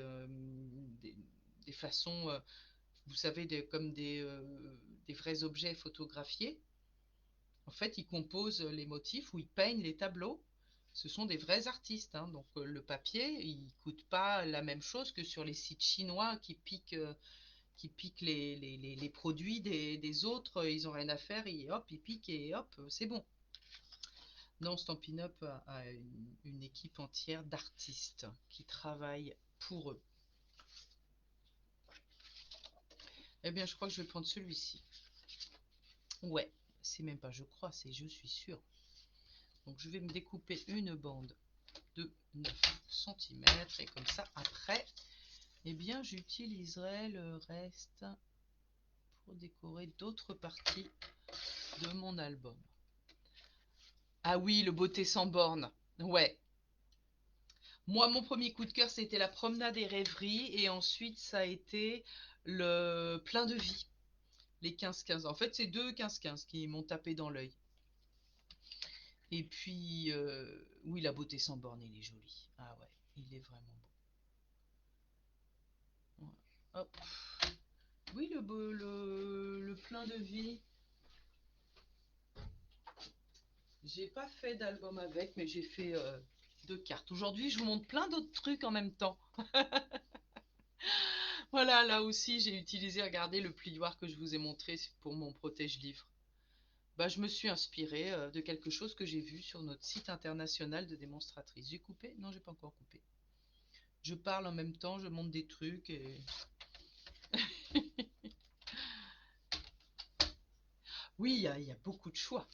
des, des façons, vous savez, comme des vrais objets photographiés. En fait, ils composent les motifs ou ils peignent les tableaux. Ce sont des vrais artistes, hein. Donc le papier, il coûte pas la même chose que sur les sites chinois qui piquent les produits des autres. Ils ont rien à faire, hop, ils piquent et hop, c'est bon. Non, Stampin' Up a une équipe entière d'artistes qui travaillent pour eux. Eh bien, je crois que je vais prendre celui-ci. Ouais, c'est même pas je crois, c'est je suis sûre. Donc je vais me découper une bande de 9 cm et comme ça après, eh bien j'utiliserai le reste pour décorer d'autres parties de mon album. Ah oui, le beauté sans borne. Ouais. Moi, mon premier coup de cœur, c'était la promenade et rêveries. Et ensuite, ça a été le plein de vie. Les 15-15. En fait, c'est deux 15-15 qui m'ont tapé dans l'œil. Et puis, oui, la beauté sans borne, il est joli. Ah ouais, il est vraiment beau. Ouais. Hop. Oui, le plein de vie. J'ai pas fait d'album avec, mais j'ai fait deux cartes. Aujourd'hui, je vous montre plein d'autres trucs en même temps. Voilà, là aussi, j'ai utilisé, regardez, le plioir que je vous ai montré pour mon protège-livre. Bah, je me suis inspirée de quelque chose que j'ai vu sur notre site international de démonstratrices. J'ai coupé? Non, j'ai pas encore coupé. Je parle en même temps, je montre des trucs et... Oui, il y a beaucoup de choix.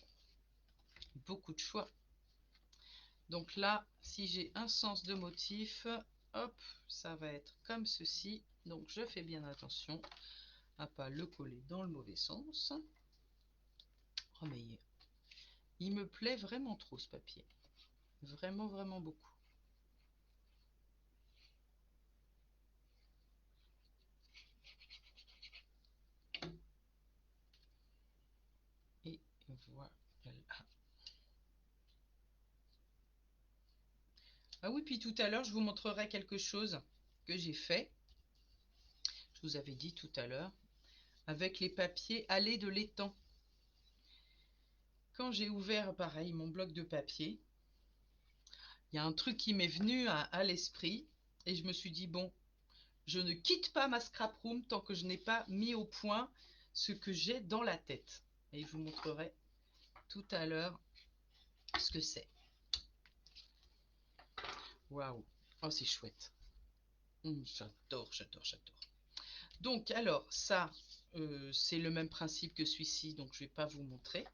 Beaucoup de choix. Donc là, si j'ai un sens de motif, hop, ça va être comme ceci. Donc je fais bien attention à pas le coller dans le mauvais sens. Oh mais il me plaît vraiment trop ce papier. Vraiment, vraiment beaucoup. Et voilà. Ah oui, puis tout à l'heure, je vous montrerai quelque chose que j'ai fait. Je vous avais dit tout à l'heure. Avec les papiers allés de l'étang. Quand j'ai ouvert, pareil, mon bloc de papier, il y a un truc qui m'est venu à l'esprit. Et je me suis dit, bon, je ne quitte pas ma scrap room tant que je n'ai pas mis au point ce que j'ai dans la tête. Et je vous montrerai tout à l'heure ce que c'est. Waouh! Oh, c'est chouette. J'adore, j'adore, j'adore. Donc, alors, ça, c'est le même principe que celui-ci, donc je ne vais pas vous montrer.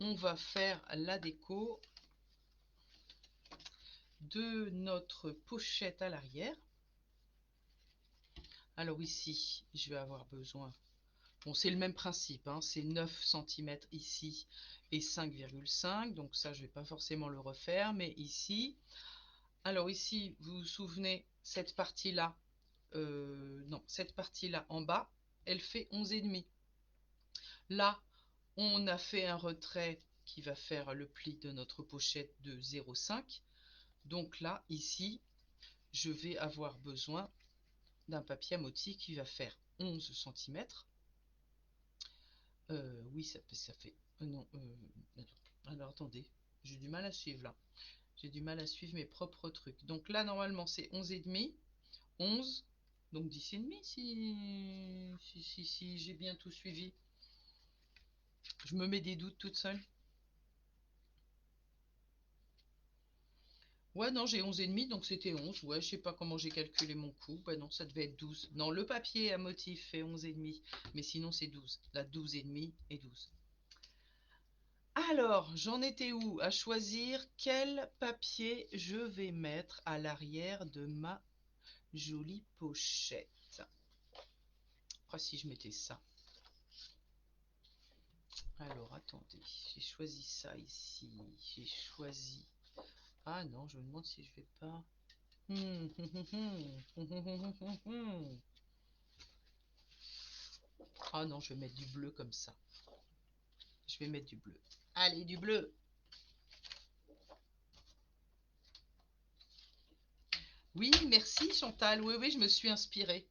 On va faire la déco de notre pochette à l'arrière. Alors ici, je vais avoir besoin... Bon, c'est le même principe, hein, c'est 9 cm ici et 5,5. Donc ça, je ne vais pas forcément le refaire. Mais ici, alors ici, vous vous souvenez, cette partie-là, non, cette partie-là en bas, elle fait 11,5. Là, on a fait un retrait qui va faire le pli de notre pochette de 0,5. Donc là, ici, je vais avoir besoin d'un papier à motif qui va faire 11 cm. Oui, ça fait... non, alors attendez, j'ai du mal à suivre là. J'ai du mal à suivre mes propres trucs. Donc là, normalement, c'est 11,5. 11, donc 10,5 si j'ai bien tout suivi. Je me mets des doutes toute seule. Ouais, non, j'ai 11,5, donc c'était 11. Ouais, je sais pas comment j'ai calculé mon coût. Bah non, ça devait être 12. Non, le papier à motif fait 11,5, mais sinon c'est 12. Là, 12,5 et 12. Alors, j'en étais où? À choisir quel papier je vais mettre à l'arrière de ma jolie pochette. Après, si je mettais ça. Alors, attendez, j'ai choisi ça ici. J'ai choisi... Ah non, je me demande si je vais pas... Ah non, je vais mettre du bleu comme ça. Je vais mettre du bleu. Allez, du bleu! Oui, merci Chantal. Oui, oui, je me suis inspirée.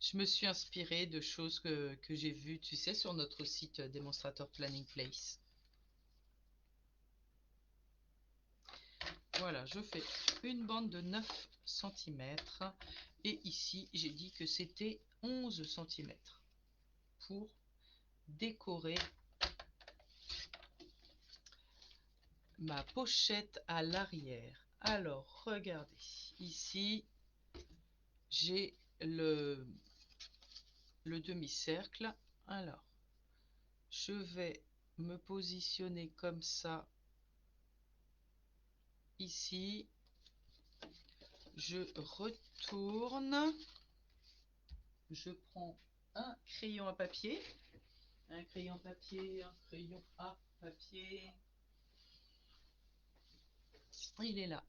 Je me suis inspirée de choses que j'ai vues, tu sais, sur notre site démonstrateur Planning Place. Voilà, je fais une bande de 9 cm. Et ici, j'ai dit que c'était 11 cm pour décorer ma pochette à l'arrière. Alors, regardez. Ici, j'ai le demi-cercle. Alors, je vais me positionner comme ça ici. Je retourne. je prends un crayon à papier, un crayon papier, un crayon à papier. Il est là.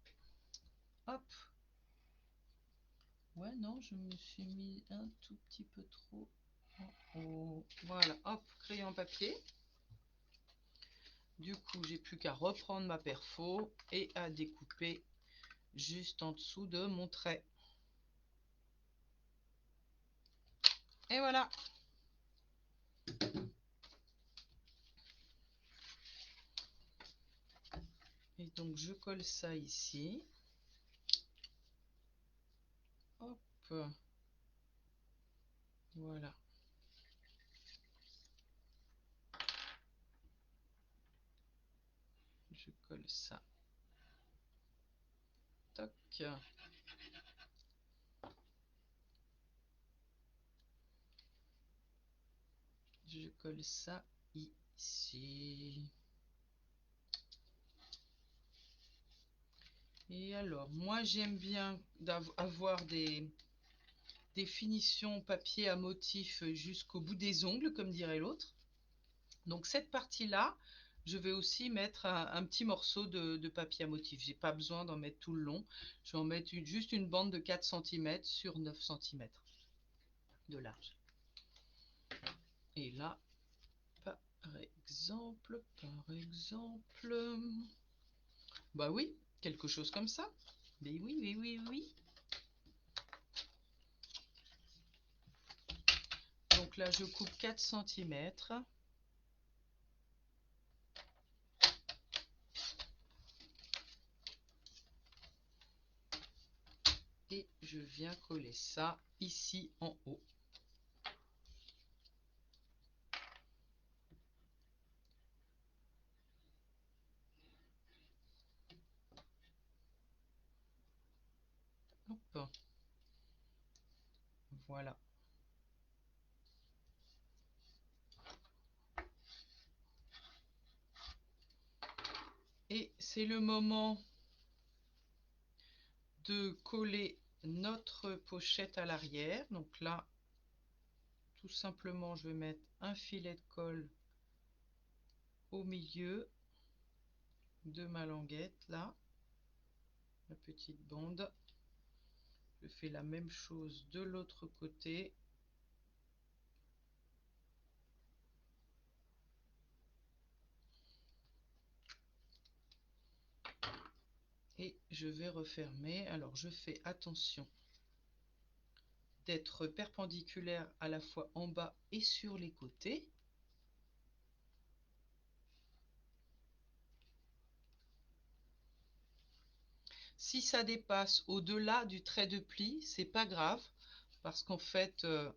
Hop. Ouais, non, je me suis mis un tout petit peu trop en haut. Voilà, hop, crayon papier. Du coup, j'ai plus qu'à reprendre ma perfo et à découper juste en dessous de mon trait. Et voilà. Et donc, je colle ça ici. Hop. Voilà. Je colle ça. Toc. Je colle ça ici. Et alors, moi j'aime bien avoir des finitions papier à motif jusqu'au bout des ongles, comme dirait l'autre. Donc cette partie-là, je vais aussi mettre un petit morceau de papier à motif. J'ai pas besoin d'en mettre tout le long. Je vais en mettre juste une bande de 4 cm sur 9 cm de large. Et là, par exemple, bah oui, quelque chose comme ça. Mais oui, oui, oui, oui. Donc là, je coupe 4 cm. Et je viens coller ça ici en haut. Hop. Voilà. Et c'est le moment de coller notre pochette à l'arrière. Donc là, tout simplement, je vais mettre un filet de colle au milieu de ma languette, là, la petite bande. Je fais la même chose de l'autre côté. Et je vais refermer. Alors, je fais attention d'être perpendiculaire à la fois en bas et sur les côtés. Si ça dépasse au-delà du trait de pli, c'est pas grave parce qu'en fait, il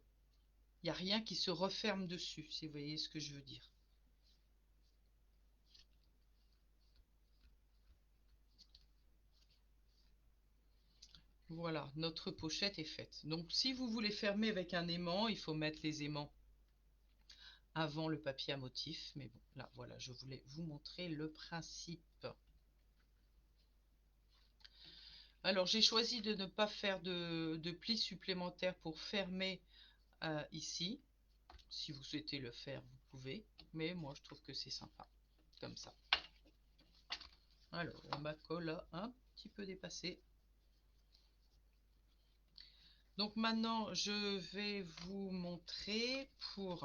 n'y a rien qui se referme dessus, si vous voyez ce que je veux dire. Voilà, notre pochette est faite. Donc si vous voulez fermer avec un aimant, il faut mettre les aimants avant le papier à motif. Mais bon, là, voilà, je voulais vous montrer le principe. Alors, j'ai choisi de ne pas faire de plis supplémentaires pour fermer ici. Si vous souhaitez le faire, vous pouvez. Mais moi, je trouve que c'est sympa, comme ça. Alors, ma colle a un petit peu dépassé. Donc maintenant, je vais vous montrer pour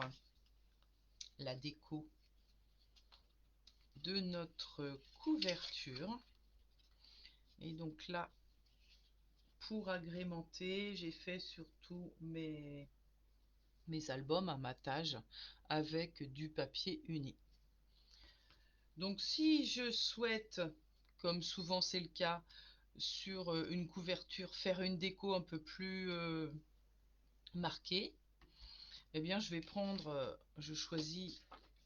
la déco de notre couverture. Et donc là, pour agrémenter, j'ai fait surtout mes albums à matage avec du papier uni. Donc si je souhaite, comme souvent c'est le cas, sur une couverture, faire une déco un peu plus marquée, eh bien je vais prendre, je choisis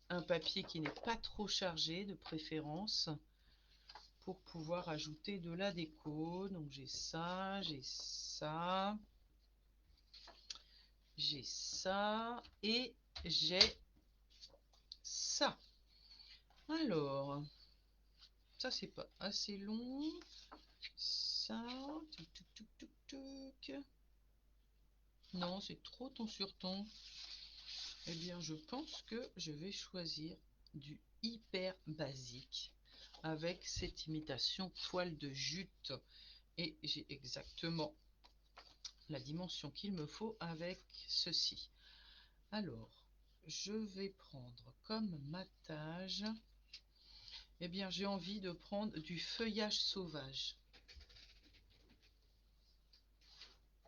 un papier qui n'est pas trop chargé de préférence pour pouvoir ajouter de la déco. Donc j'ai ça, j'ai ça, j'ai ça et j'ai ça. Alors, ça c'est pas assez long. Ça, tuc, tuc, tuc, tuc, tuc. Non, c'est trop ton sur ton. Eh bien, je pense que je vais choisir du hyper basique avec cette imitation toile de jute. Et j'ai exactement la dimension qu'il me faut avec ceci. Alors, je vais prendre comme matage, eh bien, j'ai envie de prendre du feuillage sauvage.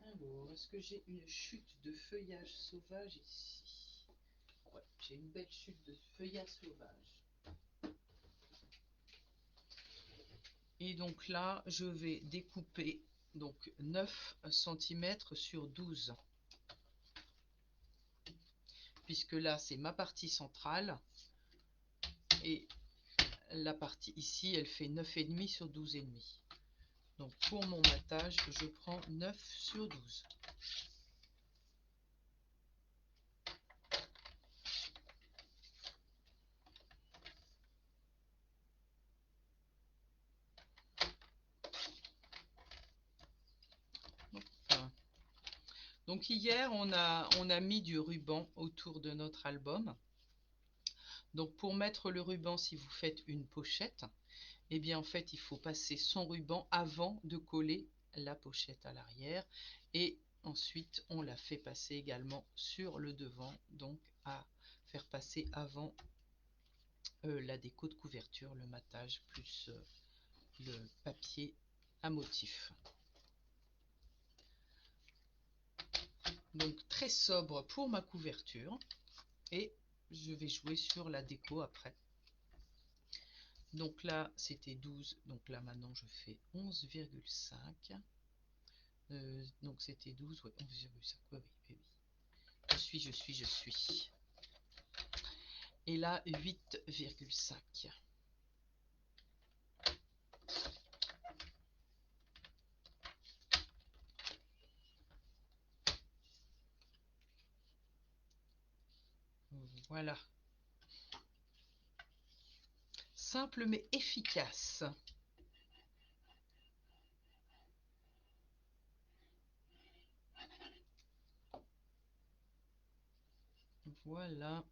Alors, est-ce que j'ai une chute de feuillage sauvage ici? Ouais, j'ai une belle chute de feuillage sauvage. Et donc là, je vais découper donc 9 cm sur 12. Puisque là, c'est ma partie centrale. Et la partie ici, elle fait 9,5 sur 12,5. Donc pour mon matage, je prends 9 sur 12. Donc hier, on a mis du ruban autour de notre album. Donc pour mettre le ruban, si vous faites une pochette, eh bien en fait, il faut passer son ruban avant de coller la pochette à l'arrière. Et ensuite, on la fait passer également sur le devant, donc à faire passer avant la déco de couverture, le matage, plus le papier à motif. Donc très sobre pour ma couverture. Et je vais jouer sur la déco après. Donc là, c'était 12. Donc là, maintenant, je fais 11,5. Donc c'était 12, ouais, 11,5. Ouais, oui, oui. Je suis. Et là, 8,5. Voilà. Simple mais efficace. Voilà.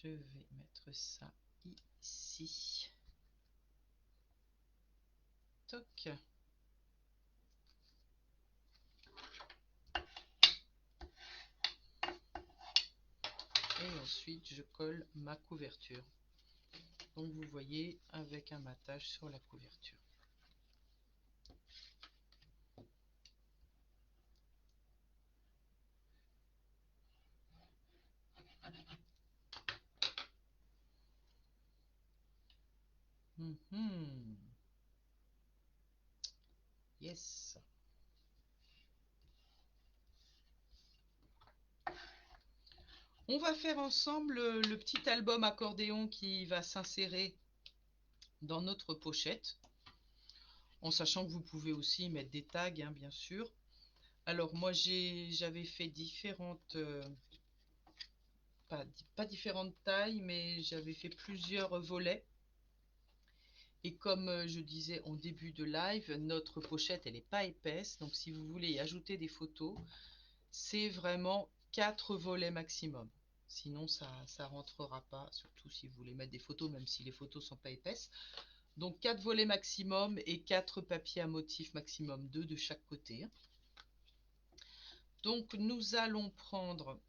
Je vais mettre ça ici. Toc. Et ensuite, je colle ma couverture. Donc vous voyez, avec un matage sur la couverture. Yes. On va faire ensemble le petit album accordéon qui va s'insérer dans notre pochette. En sachant que vous pouvez aussi mettre des tags, hein, bien sûr. Alors moi j'avais fait différentes, pas différentes tailles, mais j'avais fait plusieurs volets. Et comme je disais en début de live, notre pochette elle n'est pas épaisse. Donc si vous voulez y ajouter des photos, c'est vraiment 4 volets maximum. Sinon ça ne rentrera pas, surtout si vous voulez mettre des photos, même si les photos ne sont pas épaisses. Donc 4 volets maximum et 4 papiers à motif maximum, 2 de chaque côté. Donc nous allons prendre,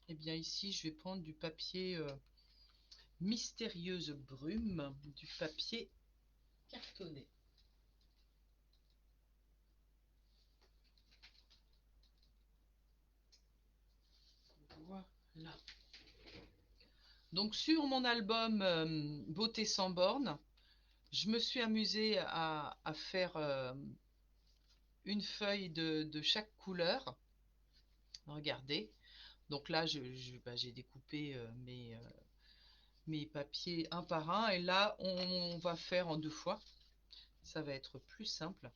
eh bien ici je vais prendre du papier mystérieuse brume, du papier cartonné. Voilà. Donc sur mon album Beauté sans borne, je me suis amusée à faire une feuille de chaque couleur. Regardez. Donc là, j'ai découpé mes papiers un par un. Et là, on va faire en 2 fois. Ça va être plus simple.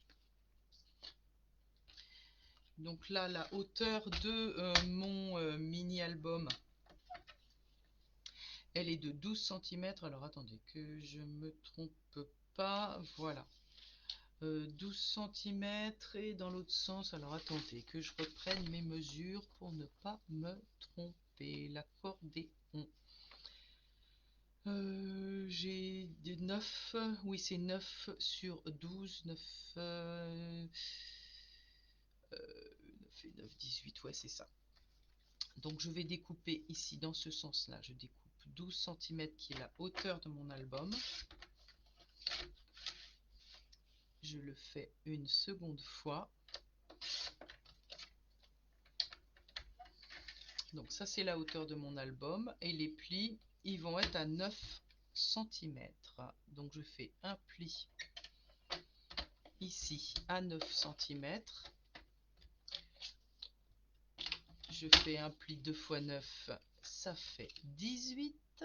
Donc là, la hauteur de mon mini-album, elle est de 12 cm. Alors attendez, que je me trompe pas. Voilà. 12 centimètres et dans l'autre sens, alors attendez que je reprenne mes mesures pour ne pas me tromper. L'accordéon. J'ai des 9, oui c'est 9 sur 12, 9, 9 et 9, 18, ouais c'est ça. Donc je vais découper ici dans ce sens-là, je découpe 12 centimètres qui est la hauteur de mon album. Je le fais une seconde fois. Donc ça c'est la hauteur de mon album et les plis ils vont être à 9 centimètres. Donc je fais un pli ici à 9 centimètres. Je fais un pli 2 fois 9, ça fait 18.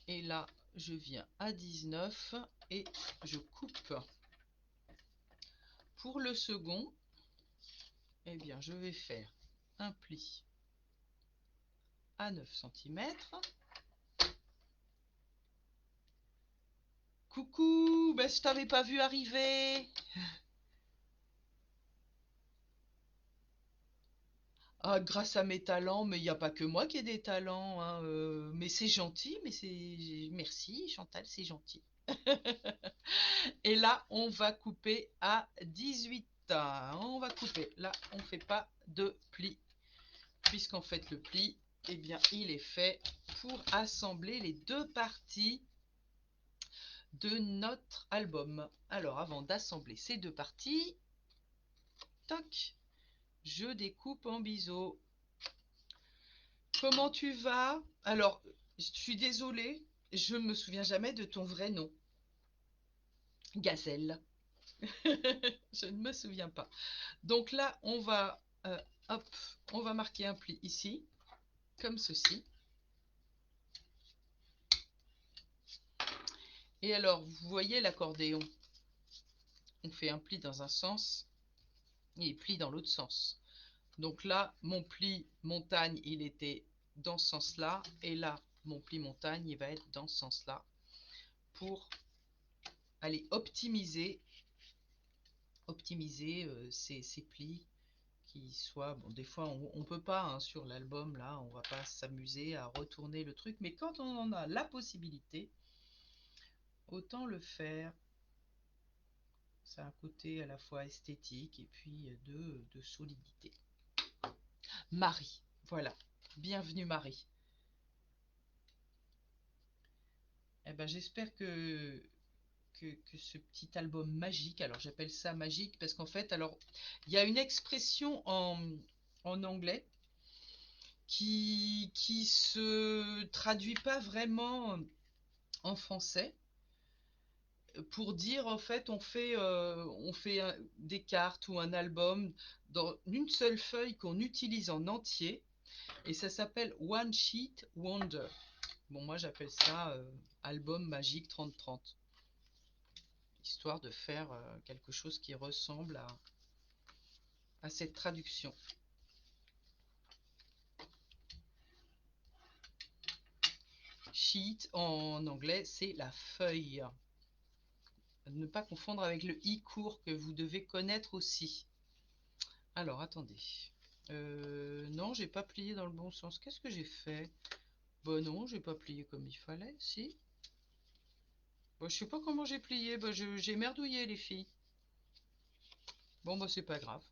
Et là je viens à 19 et je coupe. Pour le second, eh bien je vais faire un pli à 9 centimètres. Coucou, ben je t'avais pas vu arriver. Ah, grâce à mes talents, mais il n'y a pas que moi qui ai des talents, hein, mais c'est gentil, mais c'est... Merci Chantal, c'est gentil. Et là, on va couper à 18. On va couper. Là, on ne fait pas de pli, puisqu'en fait le pli, eh bien, il est fait pour assembler les deux parties de notre album. Alors, avant d'assembler ces deux parties, toc, je découpe en biseau. Comment tu vas? Alors, je suis désolée, je ne me souviens jamais de ton vrai nom. Gazelle. Je ne me souviens pas. Donc là, hop, on va marquer un pli ici, comme ceci. Et alors, vous voyez l'accordéon. On fait un pli dans un sens et pli dans l'autre sens. Donc là, mon pli montagne, il était dans ce sens-là. Et là, mon pli montagne, il va être dans ce sens-là. Pour aller optimiser ces plis qui soient... Bon, des fois, on peut pas, hein, sur l'album, là, on va pas s'amuser à retourner le truc. Mais quand on en a la possibilité, autant le faire. Ça a un côté à la fois esthétique et puis de solidité. Marie, voilà. Bienvenue Marie. Eh ben, j'espère que ce petit album magique, alors j'appelle ça magique parce qu'en fait, alors il y a une expression en anglais qui se traduit pas vraiment en français pour dire en fait on fait des cartes ou un album dans une seule feuille qu'on utilise en entier et ça s'appelle One Sheet Wonder. Bon, moi j'appelle ça album magique 30-30, histoire de faire quelque chose qui ressemble à cette traduction. Sheet en anglais c'est la feuille. Ne pas confondre avec le i court que vous devez connaître aussi. Alors attendez. Non, j'ai pas plié dans le bon sens. Qu'est-ce que j'ai fait? Bah non, j'ai pas plié comme il fallait. Si. Bah, je sais pas comment j'ai plié. Bah, j'ai merdouillé les filles. Bon bah c'est pas grave.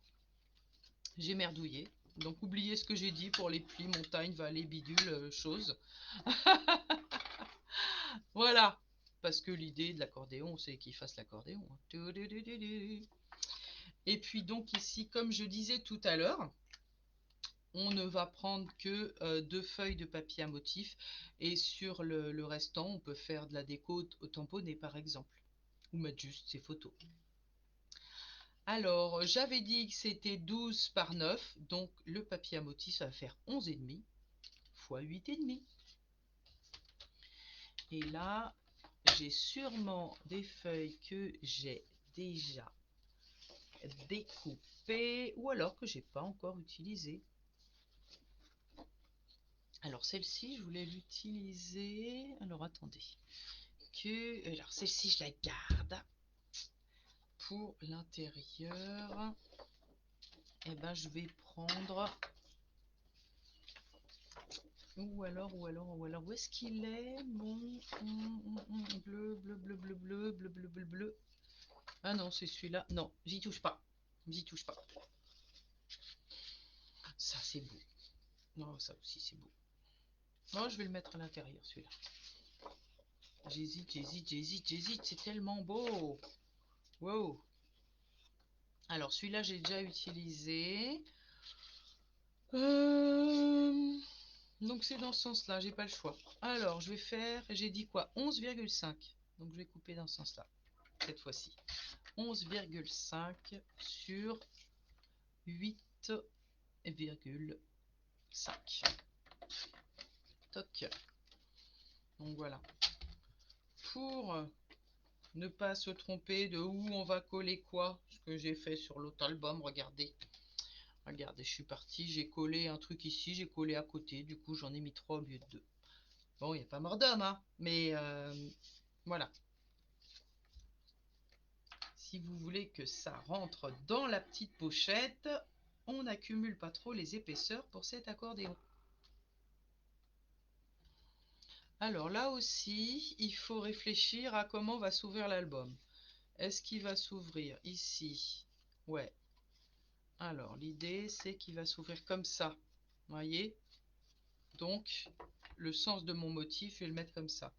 J'ai merdouillé. Donc oubliez ce que j'ai dit pour les plis, montagne, vallée, bidule, chose. Voilà. Parce que l'idée de l'accordéon, c'est qu'il fasse l'accordéon. Et puis donc ici, comme je disais tout à l'heure, on ne va prendre que 2 feuilles de papier à motif et sur le restant on peut faire de la déco au tamponné par exemple ou mettre juste ses photos. Alors j'avais dit que c'était 12 par 9, donc le papier à motif ça va faire 11,5 fois 8,5. Et là j'ai sûrement des feuilles que j'ai déjà découpées ou alors que j'ai pas encore utilisées. Alors celle-ci, je voulais l'utiliser. Alors attendez. Alors celle-ci, je la garde pour l'intérieur. Et ben je vais prendre. Ou alors, où est-ce qu'il est mon bleu, bleu, bleu, bleu, bleu, bleu, bleu, bleu, bleu. Ah non, c'est celui-là. Non, j'y touche pas. J'y touche pas. Ça, c'est beau. Non, ça aussi, c'est beau. Non, je vais le mettre à l'intérieur, celui-là. J'hésite, j'hésite, j'hésite, j'hésite. C'est tellement beau. Wow. Alors, celui-là, j'ai déjà utilisé. Donc, c'est dans ce sens-là. J'ai pas le choix. Alors, je vais faire... J'ai dit quoi? 11,5. Donc, je vais couper dans ce sens-là. Cette fois-ci. 11,5 sur 8,5. Toc. Donc, voilà. Pour ne pas se tromper de où on va coller quoi, ce que j'ai fait sur l'autre album, regardez. Regardez, je suis parti, j'ai collé un truc ici, j'ai collé à côté, du coup j'en ai mis 3 au lieu de 2. Bon, il n'y a pas mort d'homme, hein, mais voilà. Si vous voulez que ça rentre dans la petite pochette, on n'accumule pas trop les épaisseurs pour cet accordéon. Alors là aussi, il faut réfléchir à comment va s'ouvrir l'album. Est-ce qu'il va s'ouvrir ici? Ouais. Alors, l'idée, c'est qu'il va s'ouvrir comme ça. Voyez? Donc, le sens de mon motif, je vais le mettre comme ça.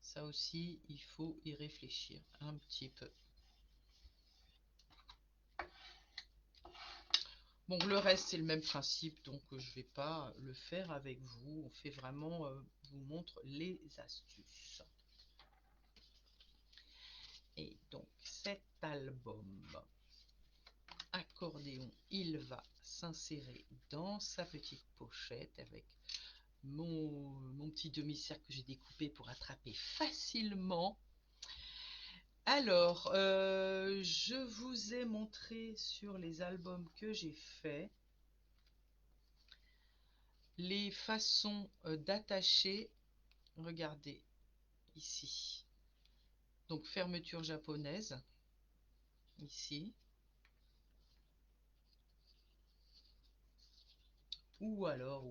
Ça aussi, il faut y réfléchir un petit peu. Bon, le reste, c'est le même principe, donc je ne vais pas le faire avec vous. On fait vraiment, vous montre les astuces. Et donc, cet album accordéon, il va s'insérer dans sa petite pochette avec mon petit demi-cercle que j'ai découpé pour attraper facilement. Alors, je vous ai montré sur les albums que j'ai fait les façons d'attacher. Regardez ici. Donc, fermeture japonaise, ici. Ou alors,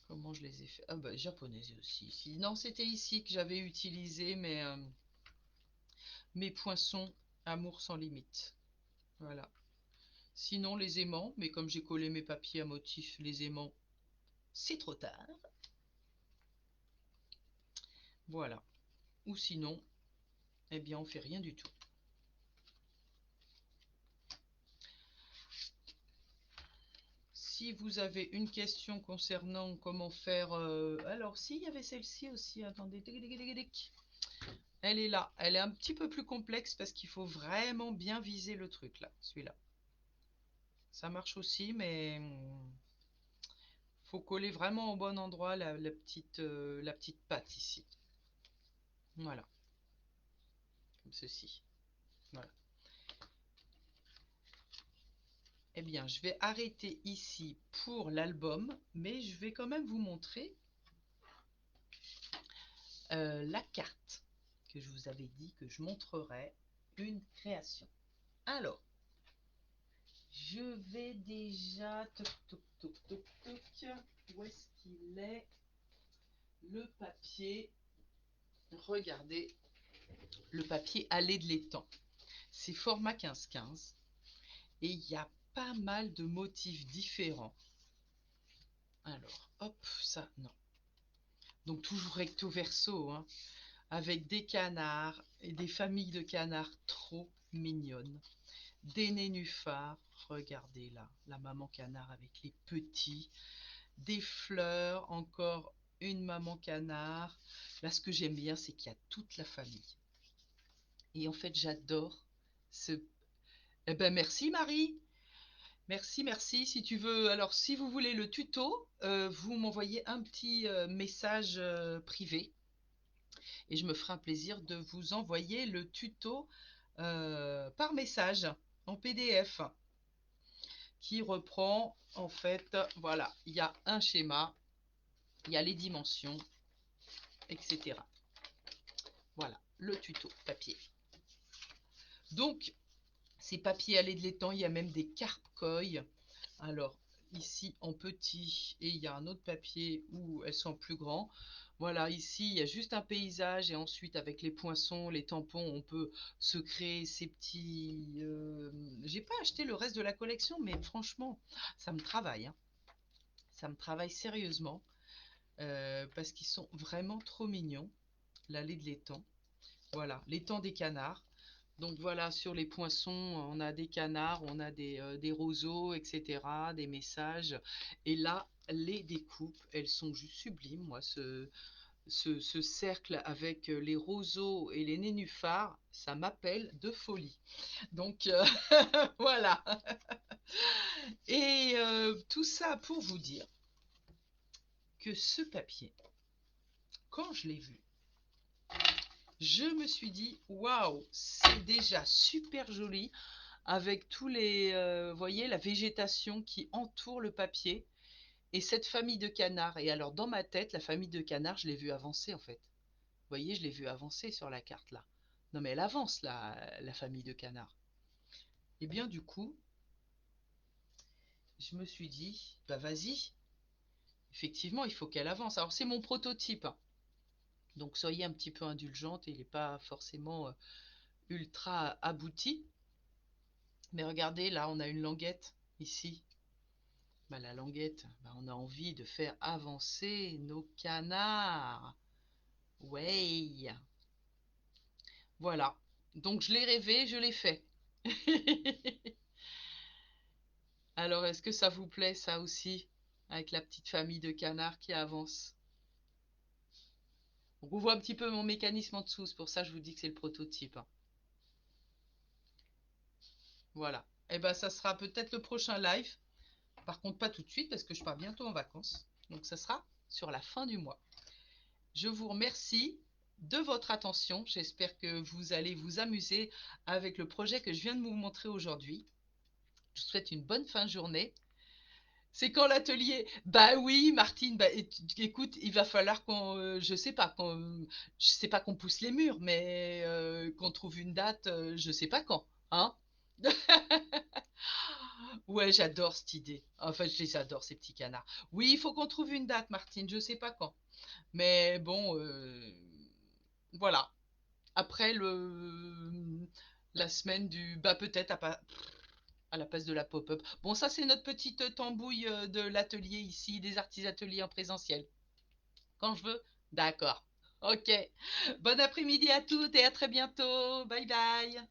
comment je les ai fait? Ah bah, japonaise aussi. Ici. Non, c'était ici que j'avais utilisé mes poinçons amour sans limite. Voilà. Sinon, les aimants, mais comme j'ai collé mes papiers à motif, les aimants, c'est trop tard. Voilà. Ou sinon, eh bien, on fait rien du tout. Si vous avez une question concernant comment faire... alors, si, il y avait celle-ci aussi. Attendez. Elle est là. Elle est un petit peu plus complexe parce qu'il faut vraiment bien viser le truc, là. Celui-là. Ça marche aussi, mais... faut coller vraiment au bon endroit la petite patte ici. Voilà. Comme ceci. Voilà. Eh bien, je vais arrêter ici pour l'album, mais je vais quand même vous montrer la carte que je vous avais dit que je montrerai une création. Alors, je vais déjà... Toc, toc, toc, toc, toc. Où est-ce qu'il est? Le papier. Regardez, le papier Allée de l'étang. C'est format 15-15 et il y a pas mal de motifs différents. Alors, hop, ça, non. Donc toujours recto verso, hein, avec des canards et des familles de canards trop mignonnes. Des nénuphars, regardez là, la maman canard avec les petits. Des fleurs, encore une maman canard. Là, ce que j'aime bien, c'est qu'il y a toute la famille. Et en fait, j'adore ce... Eh ben, merci Marie. Merci, merci. Si tu veux, alors si vous voulez le tuto, vous m'envoyez un petit message privé et je me ferai un plaisir de vous envoyer le tuto par message en PDF. qui reprend en fait, voilà, il y a un schéma, il y a les dimensions, etc. Voilà, le tuto papier. Donc, ces papiers à lait de laitan, il y a même des carpe-coilles. Alors, ici en petit, et il y a un autre papier où elles sont plus grands. Voilà, ici, il y a juste un paysage, et ensuite, avec les poinçons, les tampons, on peut se créer ces petits... J'ai pas acheté le reste de la collection, mais franchement, ça me travaille, hein. Ça me travaille sérieusement, parce qu'ils sont vraiment trop mignons, l'allée de l'étang. Voilà, l'étang des canards. Donc voilà, sur les poinçons, on a des canards, on a des roseaux, etc., des messages. Et là, les découpes, elles sont juste sublimes. Moi, ce cercle avec les roseaux et les nénuphars, ça m'appelle de folie. Donc voilà. Et tout ça pour vous dire que ce papier, quand je l'ai vu, je me suis dit, waouh, c'est déjà super joli avec tous les, voyez, la végétation qui entoure le papier et cette famille de canards. Et alors, dans ma tête, la famille de canards, je l'ai vue avancer en fait. Vous voyez, je l'ai vue avancer sur la carte là. Non, mais elle avance là, la famille de canards. Et bien, du coup, je me suis dit, bah vas-y, effectivement, il faut qu'elle avance. Alors, c'est mon prototype, hein. Donc, soyez un petit peu indulgente, il n'est pas forcément ultra abouti. Mais regardez, là, on a une languette ici. Bah, la languette, bah, on a envie de faire avancer nos canards. Ouais. Voilà. Donc je l'ai rêvé, je l'ai fait. Alors, est-ce que ça vous plaît, ça aussi, avec la petite famille de canards qui avance? On voit un petit peu mon mécanisme en dessous, c'est pour ça que je vous dis que c'est le prototype, hein. Voilà. Et ben, ça sera peut-être le prochain live. Par contre, pas tout de suite, parce que je pars bientôt en vacances. Donc, ça sera sur la fin du mois. Je vous remercie de votre attention. J'espère que vous allez vous amuser avec le projet que je viens de vous montrer aujourd'hui. Je vous souhaite une bonne fin de journée. C'est quand l'atelier? Bah oui, Martine, bah, écoute, il va falloir qu'on, je sais pas qu'on pousse les murs, mais qu'on trouve une date, je sais pas quand, hein? Ouais, j'adore cette idée. Enfin, je les adore, ces petits canards. Oui, il faut qu'on trouve une date, Martine, je sais pas quand. Mais bon, voilà. Après la semaine du... Bah peut-être à la place de la pop-up. Bon, ça c'est notre petite tambouille de l'atelier ici, des artistes ateliers en présentiel. Quand je veux? D'accord. Ok. Bon après-midi à toutes et à très bientôt. Bye bye.